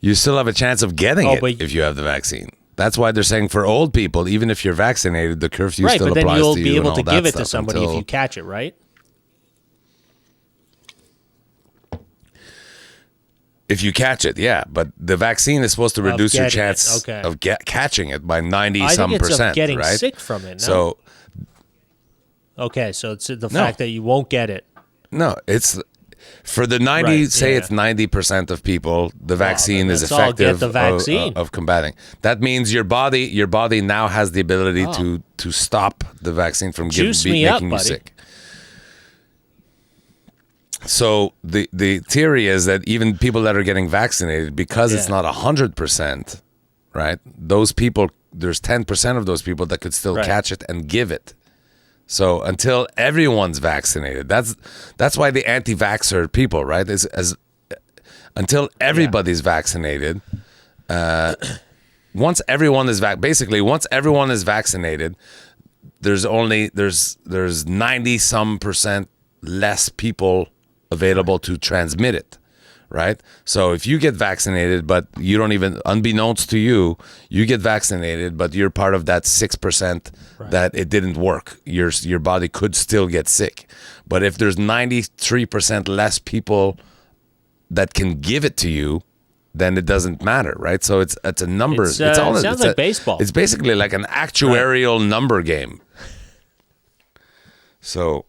Speaker 1: You still have a chance of getting it if you have the vaccine. That's why they're saying for old people, even if you're vaccinated, the curfew still applies to you. Right, but then you'll be able to give it to somebody if you catch it, right? If you catch it, yeah. But the vaccine is supposed to reduce your chance of catching it by 90-some%,
Speaker 2: of getting
Speaker 1: right?
Speaker 2: sick from it, no?
Speaker 1: So...
Speaker 2: Okay, so it's the fact that you won't get it.
Speaker 1: No, it's for the 90. It's 90% of people. The vaccine is effective of combating. That means your body now has the ability to stop the vaccine from making you sick. So the theory is that even people that are getting vaccinated, because it's not 100%, right? Those people, there's 10% of those people that could still catch it and give it. So until everyone's vaccinated, that's why the anti-vaxxer people, right? Until everybody's vaccinated, once everyone is vaccinated, there's 90-some% less people available to transmit it, right? So if you get vaccinated, but you don't even, unbeknownst to you, you get vaccinated, but you're part of that 6% that it didn't work. Your body could still get sick. But if there's 93% less people that can give it to you, then it doesn't matter, right? So it's a number. It
Speaker 2: sounds like baseball.
Speaker 1: It's basically like an actuarial number game. So...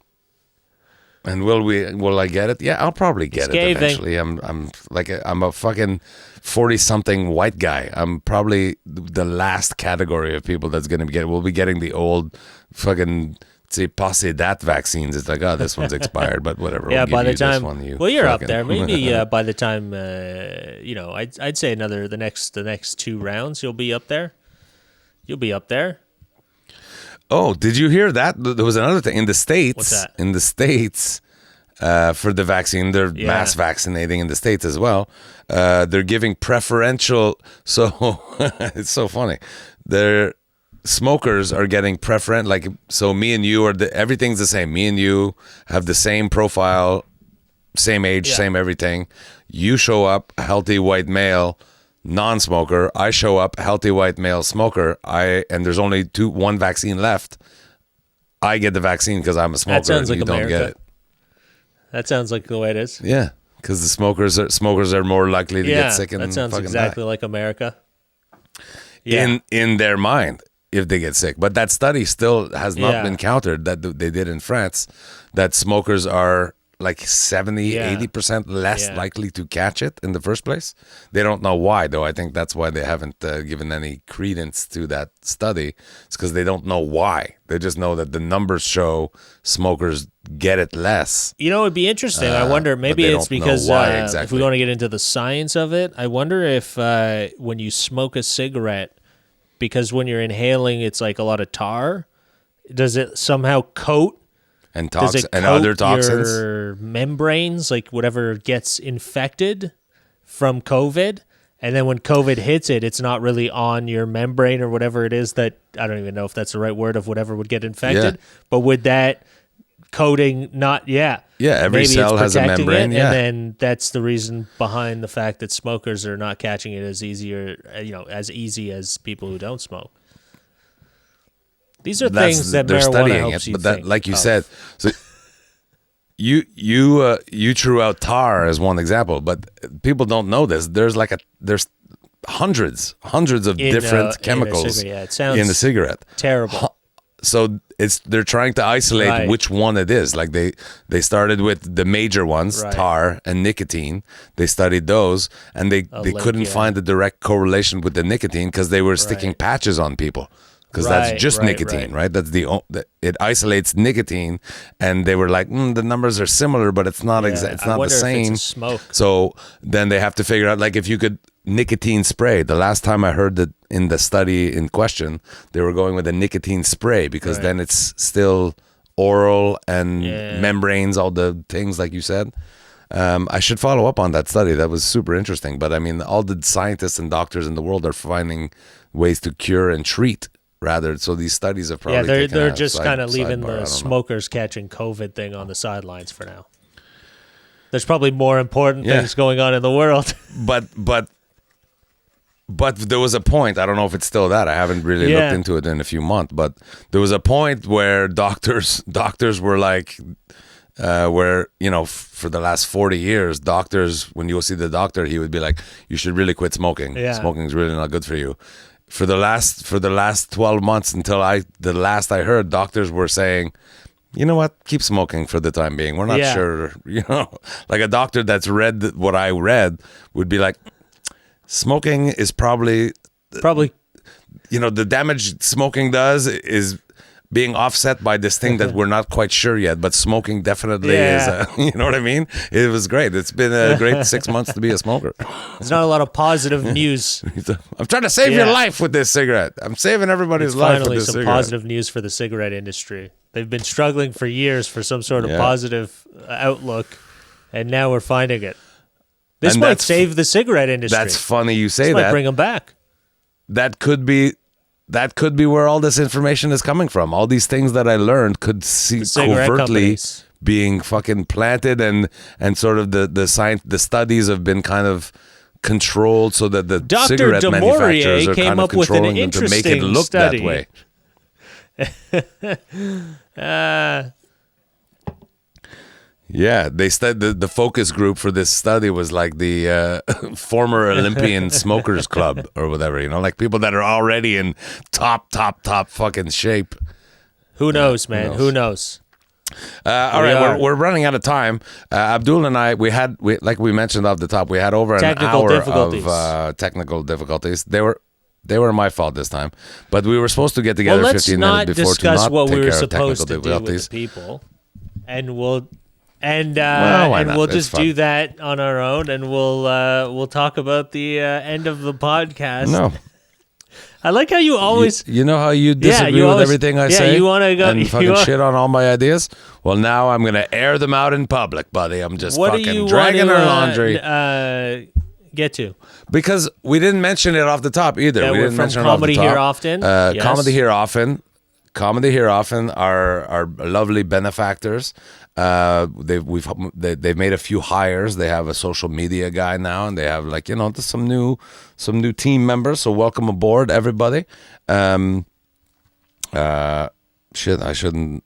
Speaker 1: And will I get it? Yeah, I'll probably get it eventually. I'm a fucking 40-something white guy. I'm probably the last category of people that's going to get it. We'll be getting the old fucking say passé date vaccines. It's like, oh, this one's expired, but whatever.
Speaker 2: Yeah,
Speaker 1: we'll
Speaker 2: by
Speaker 1: give
Speaker 2: the
Speaker 1: you
Speaker 2: time,
Speaker 1: this one, you
Speaker 2: well, you're up
Speaker 1: fucking-
Speaker 2: there. Maybe by the time, I'd say the next 2 rounds, you'll be up there. You'll be up there.
Speaker 1: Oh, did you hear that? There was another thing in the States.
Speaker 2: What's that?
Speaker 1: In the States, for the vaccine, they're mass vaccinating in the States as well. They're giving preferential. So it's so funny. Smokers are getting preferential. Like, so me and you everything's the same. Me and you have the same profile, same age, same everything. You show up a healthy white male non-smoker. I show up a healthy white male smoker. And there's only one vaccine left. I get the vaccine because I'm a smoker.
Speaker 2: That sounds
Speaker 1: and
Speaker 2: like
Speaker 1: you
Speaker 2: America.
Speaker 1: don't get it.
Speaker 2: That sounds like the way it is.
Speaker 1: Yeah, because the smokers are more likely to get sick and
Speaker 2: that sounds
Speaker 1: fucking
Speaker 2: exactly
Speaker 1: die.
Speaker 2: like America. Yeah.
Speaker 1: In their mind, if they get sick. But that study still has not been countered that they did in France, that smokers are like 70, 80% less likely to catch it in the first place. They don't know why, though. I think that's why they haven't given any credence to that study. It's because they don't know why. They just know that the numbers show smokers get it less.
Speaker 2: You know, it'd be interesting. I wonder, maybe it's because if we want to get into the science of it, I wonder if when you smoke a cigarette, because when you're inhaling, it's like a lot of tar, does it somehow coat
Speaker 1: and
Speaker 2: other
Speaker 1: toxins,
Speaker 2: your membranes, like whatever gets infected from COVID, and then when COVID hits it, it's not really on your membrane or whatever it is that, I don't even know if that's the right word, of whatever would get infected, but would that coating not,
Speaker 1: every cell has a membrane,
Speaker 2: and then that's the reason behind the fact that smokers are not catching it as easy as people who don't smoke. These are things that
Speaker 1: they're
Speaker 2: marijuana
Speaker 1: studying
Speaker 2: helps
Speaker 1: it,
Speaker 2: you
Speaker 1: but that,
Speaker 2: think
Speaker 1: like you
Speaker 2: of.
Speaker 1: said, so you threw out tar as one example, but people don't know this. There's hundreds of different chemicals
Speaker 2: it sounds
Speaker 1: in the cigarette.
Speaker 2: Terrible.
Speaker 1: So they're trying to isolate which one it is. Like they started with the major ones, tar and nicotine. They studied those, and they couldn't find a direct correlation with the nicotine because they were sticking patches on people. Because that's just nicotine, right? That's it isolates nicotine, and they were like, the numbers are similar, but it's not it's not the same.
Speaker 2: If it's smoke.
Speaker 1: So then they have to figure out, like, if you could nicotine spray. The last time I heard that in the study in question, they were going with a nicotine spray because then it's still oral and membranes, all the things like you said. I should follow up on that study. That was super interesting. But I mean, all the scientists and doctors in the world are finding ways to cure and treat. Rather, so these studies have probably
Speaker 2: they're just kind of leaving the smokers catching COVID thing on the sidelines for now. There's probably more important things going on in the world.
Speaker 1: But there was a point. I don't know if it's still that. I haven't really looked into it in a few months. But there was a point where doctors were like, where for the last 40 years, doctors, when you go see the doctor, he would be like, you should really quit smoking.
Speaker 2: Yeah.
Speaker 1: Smoking is really not good for you. For the last 12 months until the last I heard, doctors were saying, you know what, keep smoking for the time being. We're not sure, like a doctor that's read what I read would be like, smoking is probably, the damage smoking does is being offset by this thing that we're not quite sure yet, but smoking definitely is, you know what I mean? It was great. It's been a great 6 months to be a smoker.
Speaker 2: There's not a lot of positive news.
Speaker 1: I'm trying to save your life with this cigarette. I'm saving everybody's life with this cigarette.
Speaker 2: Finally, some positive news for the cigarette industry. They've been struggling for years for some sort of positive outlook, and now we're finding it. This might save the cigarette industry.
Speaker 1: That's funny you say
Speaker 2: this
Speaker 1: that.
Speaker 2: Might bring them back.
Speaker 1: That could be where all this information is coming from. All these things that I learned could see covertly
Speaker 2: companies
Speaker 1: being fucking planted, and sort of the science, the studies have been kind of controlled so that the
Speaker 2: Dr.
Speaker 1: cigarette manufacturers are
Speaker 2: came
Speaker 1: kind of
Speaker 2: up with an
Speaker 1: controlling them to make it look
Speaker 2: study.
Speaker 1: that way. Yeah, they said the focus group for this study was like the former Olympian smokers club or whatever, like people that are already in top fucking shape.
Speaker 2: Who knows, man? Who knows?
Speaker 1: All right, we're running out of time. Abdul and I, like we mentioned off the top, we had over an hour of technical difficulties. They They were my fault this time. But we were supposed to get together 15 minutes before to not
Speaker 2: what we
Speaker 1: take
Speaker 2: were
Speaker 1: care of technical
Speaker 2: supposed to do with
Speaker 1: difficulties.
Speaker 2: the people, and we'll
Speaker 1: why not?
Speaker 2: we'll
Speaker 1: It's
Speaker 2: just
Speaker 1: fun.
Speaker 2: do that on our own, and we'll talk about the end of the podcast.
Speaker 1: No.
Speaker 2: I like how you always.
Speaker 1: You know how you disagree with everything I say?
Speaker 2: You want to go
Speaker 1: and fucking shit on all my ideas? Well, now I'm going to air them out in public, buddy. I'm just fucking dragging our laundry.
Speaker 2: Get to?
Speaker 1: Because we didn't mention it off the top either.
Speaker 2: Yeah,
Speaker 1: we
Speaker 2: we're
Speaker 1: didn't
Speaker 2: from
Speaker 1: mention
Speaker 2: Comedy
Speaker 1: it off the top.
Speaker 2: Here Often. Yes.
Speaker 1: Comedy Here Often are lovely benefactors. They've made a few hires. They have a social media guy now, and they have some new team members. So welcome aboard, everybody. I shouldn't.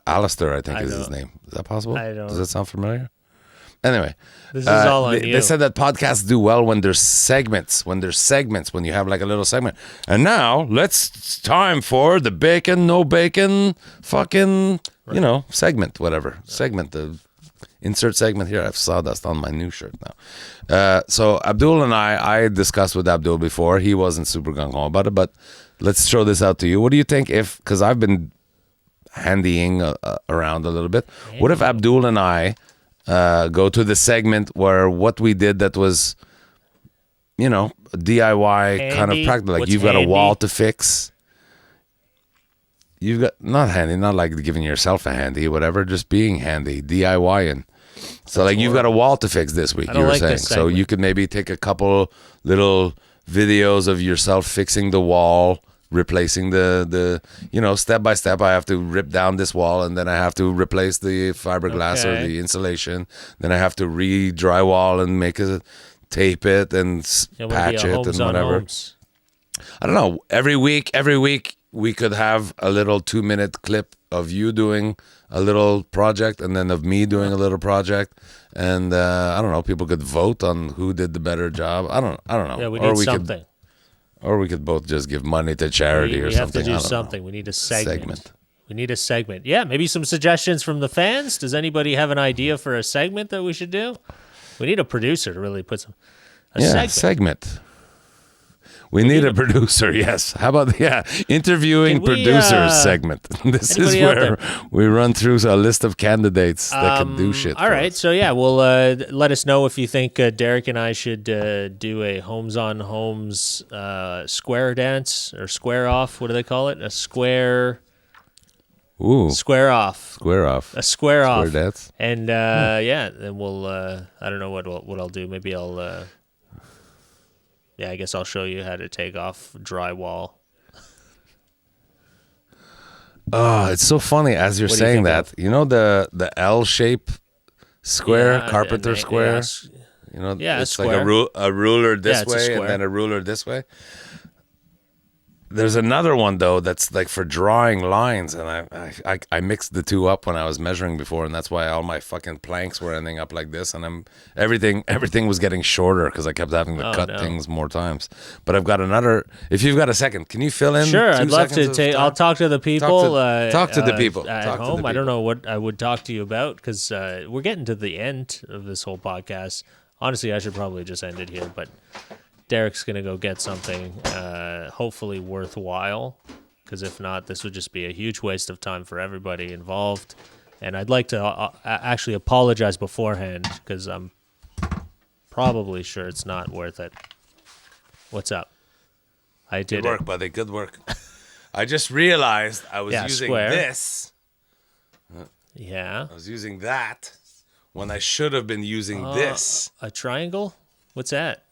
Speaker 1: Alistair, I think is his name. Is that possible?
Speaker 2: I don't.
Speaker 1: Does that sound familiar? Anyway,
Speaker 2: this is all on you.
Speaker 1: They said that podcasts do well when there's segments. When you have like a little segment. And now it's time for the bacon, no bacon, fucking, segment, whatever. Segment, the insert segment here. I have sawdust on my new shirt now. So Abdul and I discussed with Abdul before. He wasn't super gung-ho about it, but let's throw this out to you. What do you think because I've been handying around a little bit. What if Abdul and I go to the segment where what we did that was, DIY
Speaker 2: handy?
Speaker 1: kind of practical. Like
Speaker 2: What's
Speaker 1: you've got
Speaker 2: handy?
Speaker 1: a wall to fix. You've got not handy, not like giving yourself a handy, whatever, just being handy, DIYing. So like you've got a wall to fix this week, you were saying. So you could maybe take a couple little videos of yourself fixing the wall, replacing the step by step. I have to rip down this wall, and then I have to replace the fiberglass or the insulation. Then I have to re-drywall and tape it and patch it and whatever. I don't know. Every week we could have a little 2-minute clip of you doing a little project, and then of me doing a little project, and I don't know. People could vote on who did the better job. I don't know.
Speaker 2: Yeah, we need something.
Speaker 1: Or we could both just give money to charity or something.
Speaker 2: We have to do something. We need a segment. We need a segment. Yeah, maybe some suggestions from the fans. Does anybody have an idea for a segment that we should do? We need a producer to really put
Speaker 1: segment. We need a producer, yes. How about interviewing producers segment? This is where we run through a list of candidates that can do shit.
Speaker 2: All right, so well, let us know if you think Derek and I should do a Homes on Homes square dance or square off. What do they call it? A square.
Speaker 1: Ooh.
Speaker 2: Square off.
Speaker 1: Square off.
Speaker 2: A square off.
Speaker 1: Square dance.
Speaker 2: And then we'll. I don't know what I'll do. Maybe I'll. I guess I'll show you how to take off drywall.
Speaker 1: Oh, it's so funny as you're saying that. You know the L shape square, carpenter square? It's
Speaker 2: square.
Speaker 1: like a ruler this way and then a ruler this way. There's another one though that's like for drawing lines, and I mixed the two up when I was measuring before, and that's why all my fucking planks were ending up like this, and everything was getting shorter because I kept having to cut things more times. But I've got another. If you've got a second, can you fill in?
Speaker 2: Sure, I'd love to. I'll talk to the people.
Speaker 1: Talk to the people
Speaker 2: at home. I don't know what I would talk to you about because we're getting to the end of this whole podcast. Honestly, I should probably just end it here, but Derek's going to go get something hopefully worthwhile, because if not, this would just be a huge waste of time for everybody involved. And I'd like to actually apologize beforehand, because I'm probably sure it's not worth it. What's up? I did
Speaker 1: Good work, buddy. Good work. I just realized I was using this.
Speaker 2: Yeah.
Speaker 1: I was using that when I should have been using this.
Speaker 2: A triangle? What's that?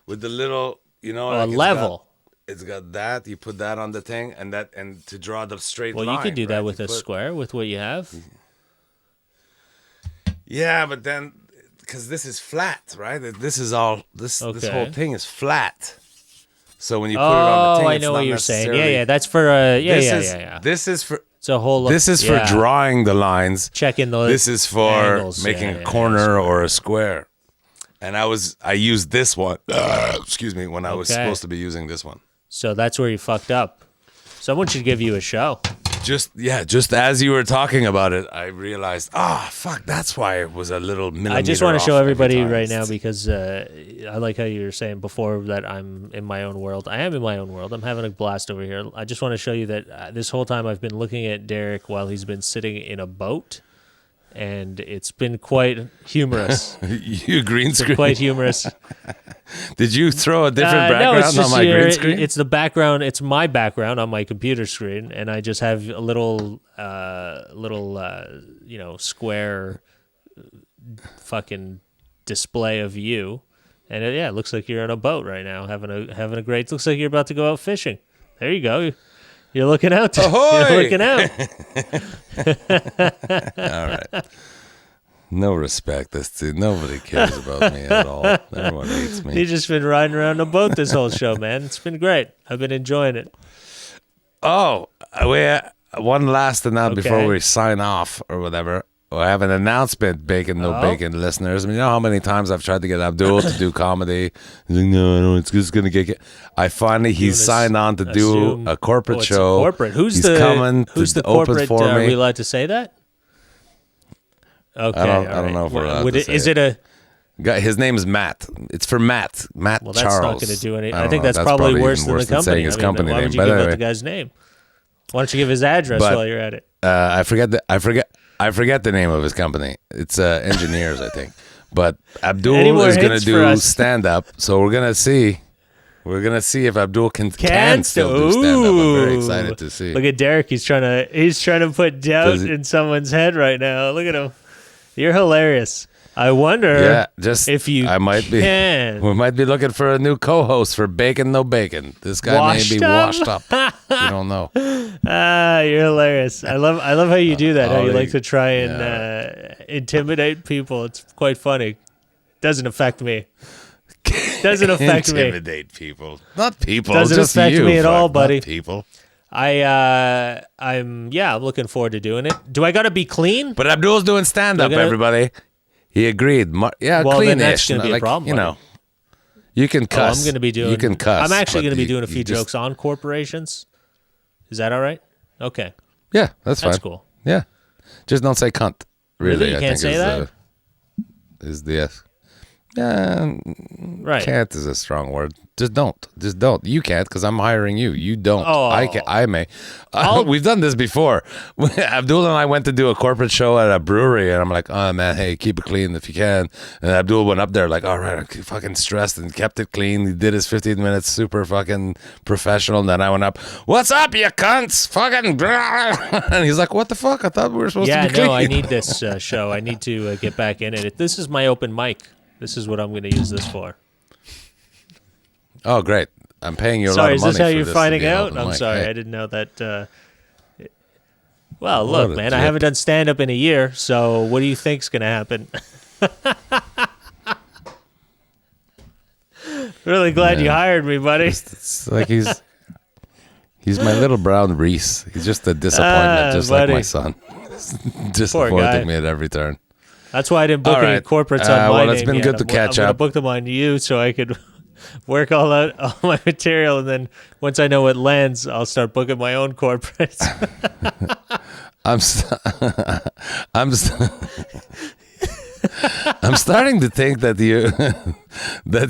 Speaker 1: With the little,
Speaker 2: a level.
Speaker 1: It's got that. You put that on the thing, and to draw the straight line.
Speaker 2: Well, you could do that with a square, with what you have.
Speaker 1: Yeah, but then, because this is flat, right? This is all, this whole thing is flat. So when you put it on the thing,
Speaker 2: I know what you're saying. Yeah, that's for,
Speaker 1: This is for...
Speaker 2: It's a whole.
Speaker 1: This is for drawing the lines.
Speaker 2: Checking the
Speaker 1: This is for
Speaker 2: angles.
Speaker 1: making a corner or a square. And I used this one, excuse me, when I was supposed to be using this one.
Speaker 2: So that's where you fucked up. Someone should give you a show.
Speaker 1: just as you were talking about it, I realized, fuck, that's why it was a little millimeter.
Speaker 2: I just want to show everybody
Speaker 1: every time.
Speaker 2: right now because I like how you were saying before that I'm in my own world. I am in my own world. I'm having a blast over here. I just want to show you that this whole time I've been looking at Derek while he's been sitting in a boat, and it's been quite humorous.
Speaker 1: You green screen.
Speaker 2: Quite humorous.
Speaker 1: Did you throw a different background on my green screen?
Speaker 2: It's the background. It's my background on my computer screen, and I just have a little square fucking display of you, and it looks like you're on a boat right now, having a great. Looks like you're about to go out fishing. There you go. You're looking out.
Speaker 1: Ahoy!
Speaker 2: You're looking out.
Speaker 1: All right. No respect. Nobody cares about me at all. Everyone hates me.
Speaker 2: You've just been riding around a boat this whole show, man. It's been great. I've been enjoying it.
Speaker 1: Oh, one last thing before we sign off or whatever. I have an announcement, Bacon, No Bacon listeners. I mean, you know how many times I've tried to get Abdul to do comedy? He's like, no, it's just going to get... He's signed on to do a corporate show.
Speaker 2: Corporate. Who's
Speaker 1: he's
Speaker 2: the
Speaker 1: coming to
Speaker 2: corporate?
Speaker 1: Open for
Speaker 2: Are
Speaker 1: me.
Speaker 2: we allowed to say that? Okay.
Speaker 1: I don't know if we're allowed to say
Speaker 2: Is it a...
Speaker 1: His name is Matt. It's for Matt. Matt
Speaker 2: Well,
Speaker 1: Charles.
Speaker 2: that's not going to do anything. I think
Speaker 1: know.
Speaker 2: that's probably worse than the company.
Speaker 1: Saying his company
Speaker 2: why
Speaker 1: name.
Speaker 2: would you give out the guy's name? Why don't you give his address while you're at it?
Speaker 1: I forget the name of his company. It's Engineers, I think. But Abdul is going to do stand up, so we're going to see. We're going to see if Abdul can still do stand up. I'm very excited to see.
Speaker 2: Look at Derek. He's trying to put doubt in someone's head right now. Look at him. You're hilarious. I wonder if you can.
Speaker 1: We might be looking for a new co-host for Bacon No Bacon. This guy may be washed up. You don't know.
Speaker 2: You're hilarious. I love how you do that. How you like to try and intimidate people. It's quite funny. Doesn't affect me. Doesn't affect me.
Speaker 1: Intimidate people. Not people.
Speaker 2: Doesn't
Speaker 1: just
Speaker 2: affect
Speaker 1: you,
Speaker 2: me at all, buddy.
Speaker 1: Not people.
Speaker 2: I'm looking forward to doing it. Do I got to be clean?
Speaker 1: But Abdul's doing stand up, everybody. He agreed.
Speaker 2: Well,
Speaker 1: clean-ish.
Speaker 2: then that's going to be a problem.
Speaker 1: You know, you can cuss.
Speaker 2: I'm going to be doing.
Speaker 1: You can cuss.
Speaker 2: I'm actually going to be doing a few jokes on corporations. Is that all right? Okay.
Speaker 1: Yeah, that's fine.
Speaker 2: That's cool.
Speaker 1: Yeah, just don't say cunt. Really,
Speaker 2: You can't say that.
Speaker 1: Is the yes? Yeah,
Speaker 2: right.
Speaker 1: Can't is a strong word. Just don't. You can't because I'm hiring you. You don't.
Speaker 2: Oh.
Speaker 1: I may. We've done this before. Abdul and I went to do a corporate show at a brewery, and I'm like, oh man, hey, keep it clean if you can. And Abdul went up there like, all right, I'm fucking stressed, and kept it clean. He did his 15 minutes, super fucking professional. And then I went up, what's up, you cunts? Fucking. And he's like, what the fuck? I thought we were supposed to be clean.
Speaker 2: Yeah, no, I need this show. I need to get back in it. This is my open mic. This is what I'm going to use this for.
Speaker 1: Oh, great. I'm paying you a lot
Speaker 2: sorry,
Speaker 1: of money.
Speaker 2: Is this how you're
Speaker 1: for
Speaker 2: finding out? I'm
Speaker 1: mic.
Speaker 2: sorry.
Speaker 1: Hey.
Speaker 2: I didn't know that. Well, look, man, I haven't done stand-up in a year, so what do you think's going to happen? Really glad you hired me, buddy.
Speaker 1: It's like he's my little brown Reese. He's just a disappointment, just
Speaker 2: buddy.
Speaker 1: like my son. Disappointing me at every turn.
Speaker 2: That's why I didn't book any corporates on my
Speaker 1: well,
Speaker 2: name
Speaker 1: it's been
Speaker 2: yet.
Speaker 1: good to catch
Speaker 2: I'm
Speaker 1: up.
Speaker 2: going to book them on you so I could work all my material, and then once I know what lands, I'll start booking my own corporates.
Speaker 1: I'm starting to think that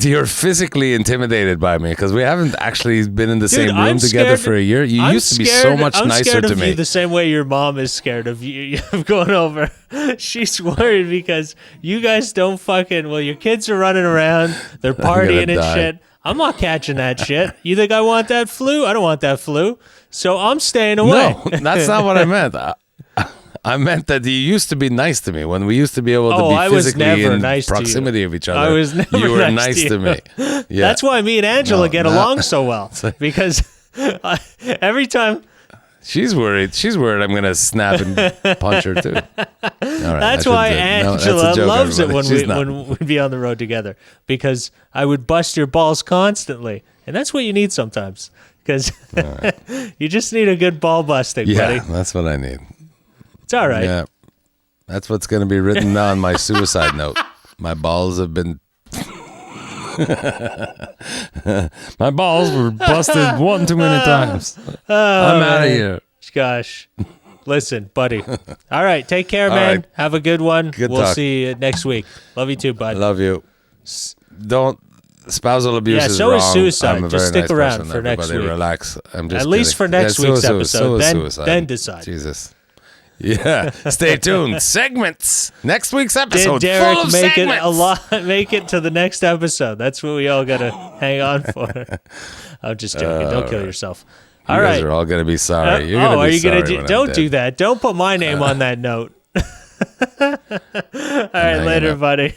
Speaker 1: you're physically intimidated by me because we haven't actually been in the same room together for a year. You used to be so much nicer to me.
Speaker 2: You the same way your mom is scared of you going over. She's worried because you guys don't fucking. Well, your kids are running around, they're partying and shit. I'm not catching that shit. You think I want that flu? I don't want that flu. So I'm staying away.
Speaker 1: No, that's not what I meant. I meant that you used to be nice to me when we used to be able to be physically in proximity of each other.
Speaker 2: I was never
Speaker 1: you were nice to me. Yeah.
Speaker 2: That's why me and Angela get along so well because every time
Speaker 1: she's worried I'm going to snap and punch her too. All right,
Speaker 2: that's why Angela loves it when we'd be on the road together because I would bust your balls constantly, and that's what you need sometimes because you just need a good ball busting, buddy.
Speaker 1: Yeah, that's what I need.
Speaker 2: It's all right.
Speaker 1: Yeah, that's what's going to be written on my suicide note. My balls have been... My balls were busted one too many times. I'm out of here.
Speaker 2: gosh. Listen, buddy. All right, take care, man.
Speaker 1: right.
Speaker 2: Have a good one. We'll
Speaker 1: talk.
Speaker 2: see you next week. Love you too, bud.
Speaker 1: Love you. Don't. Spousal abuse is
Speaker 2: so
Speaker 1: wrong.
Speaker 2: is suicide.
Speaker 1: I'm a
Speaker 2: Just
Speaker 1: very
Speaker 2: stick
Speaker 1: nice
Speaker 2: around
Speaker 1: person.
Speaker 2: for next
Speaker 1: Everybody
Speaker 2: week.
Speaker 1: relax. I'm just
Speaker 2: At least
Speaker 1: kidding.
Speaker 2: for next week's episode. Then decide.
Speaker 1: Jesus. Yeah. Stay tuned. Segments. Next week's episode.
Speaker 2: Did Derek
Speaker 1: full of
Speaker 2: make
Speaker 1: segments.
Speaker 2: make it to the next episode? That's what we all gotta hang on for. I'm just joking. Don't kill yourself. All
Speaker 1: You
Speaker 2: right.
Speaker 1: guys are all gonna be sorry. You're gonna
Speaker 2: are
Speaker 1: be
Speaker 2: you
Speaker 1: sorry
Speaker 2: gonna
Speaker 1: when I'm
Speaker 2: don't
Speaker 1: dead.
Speaker 2: do that. Don't put my name on that note. All right, later, buddy.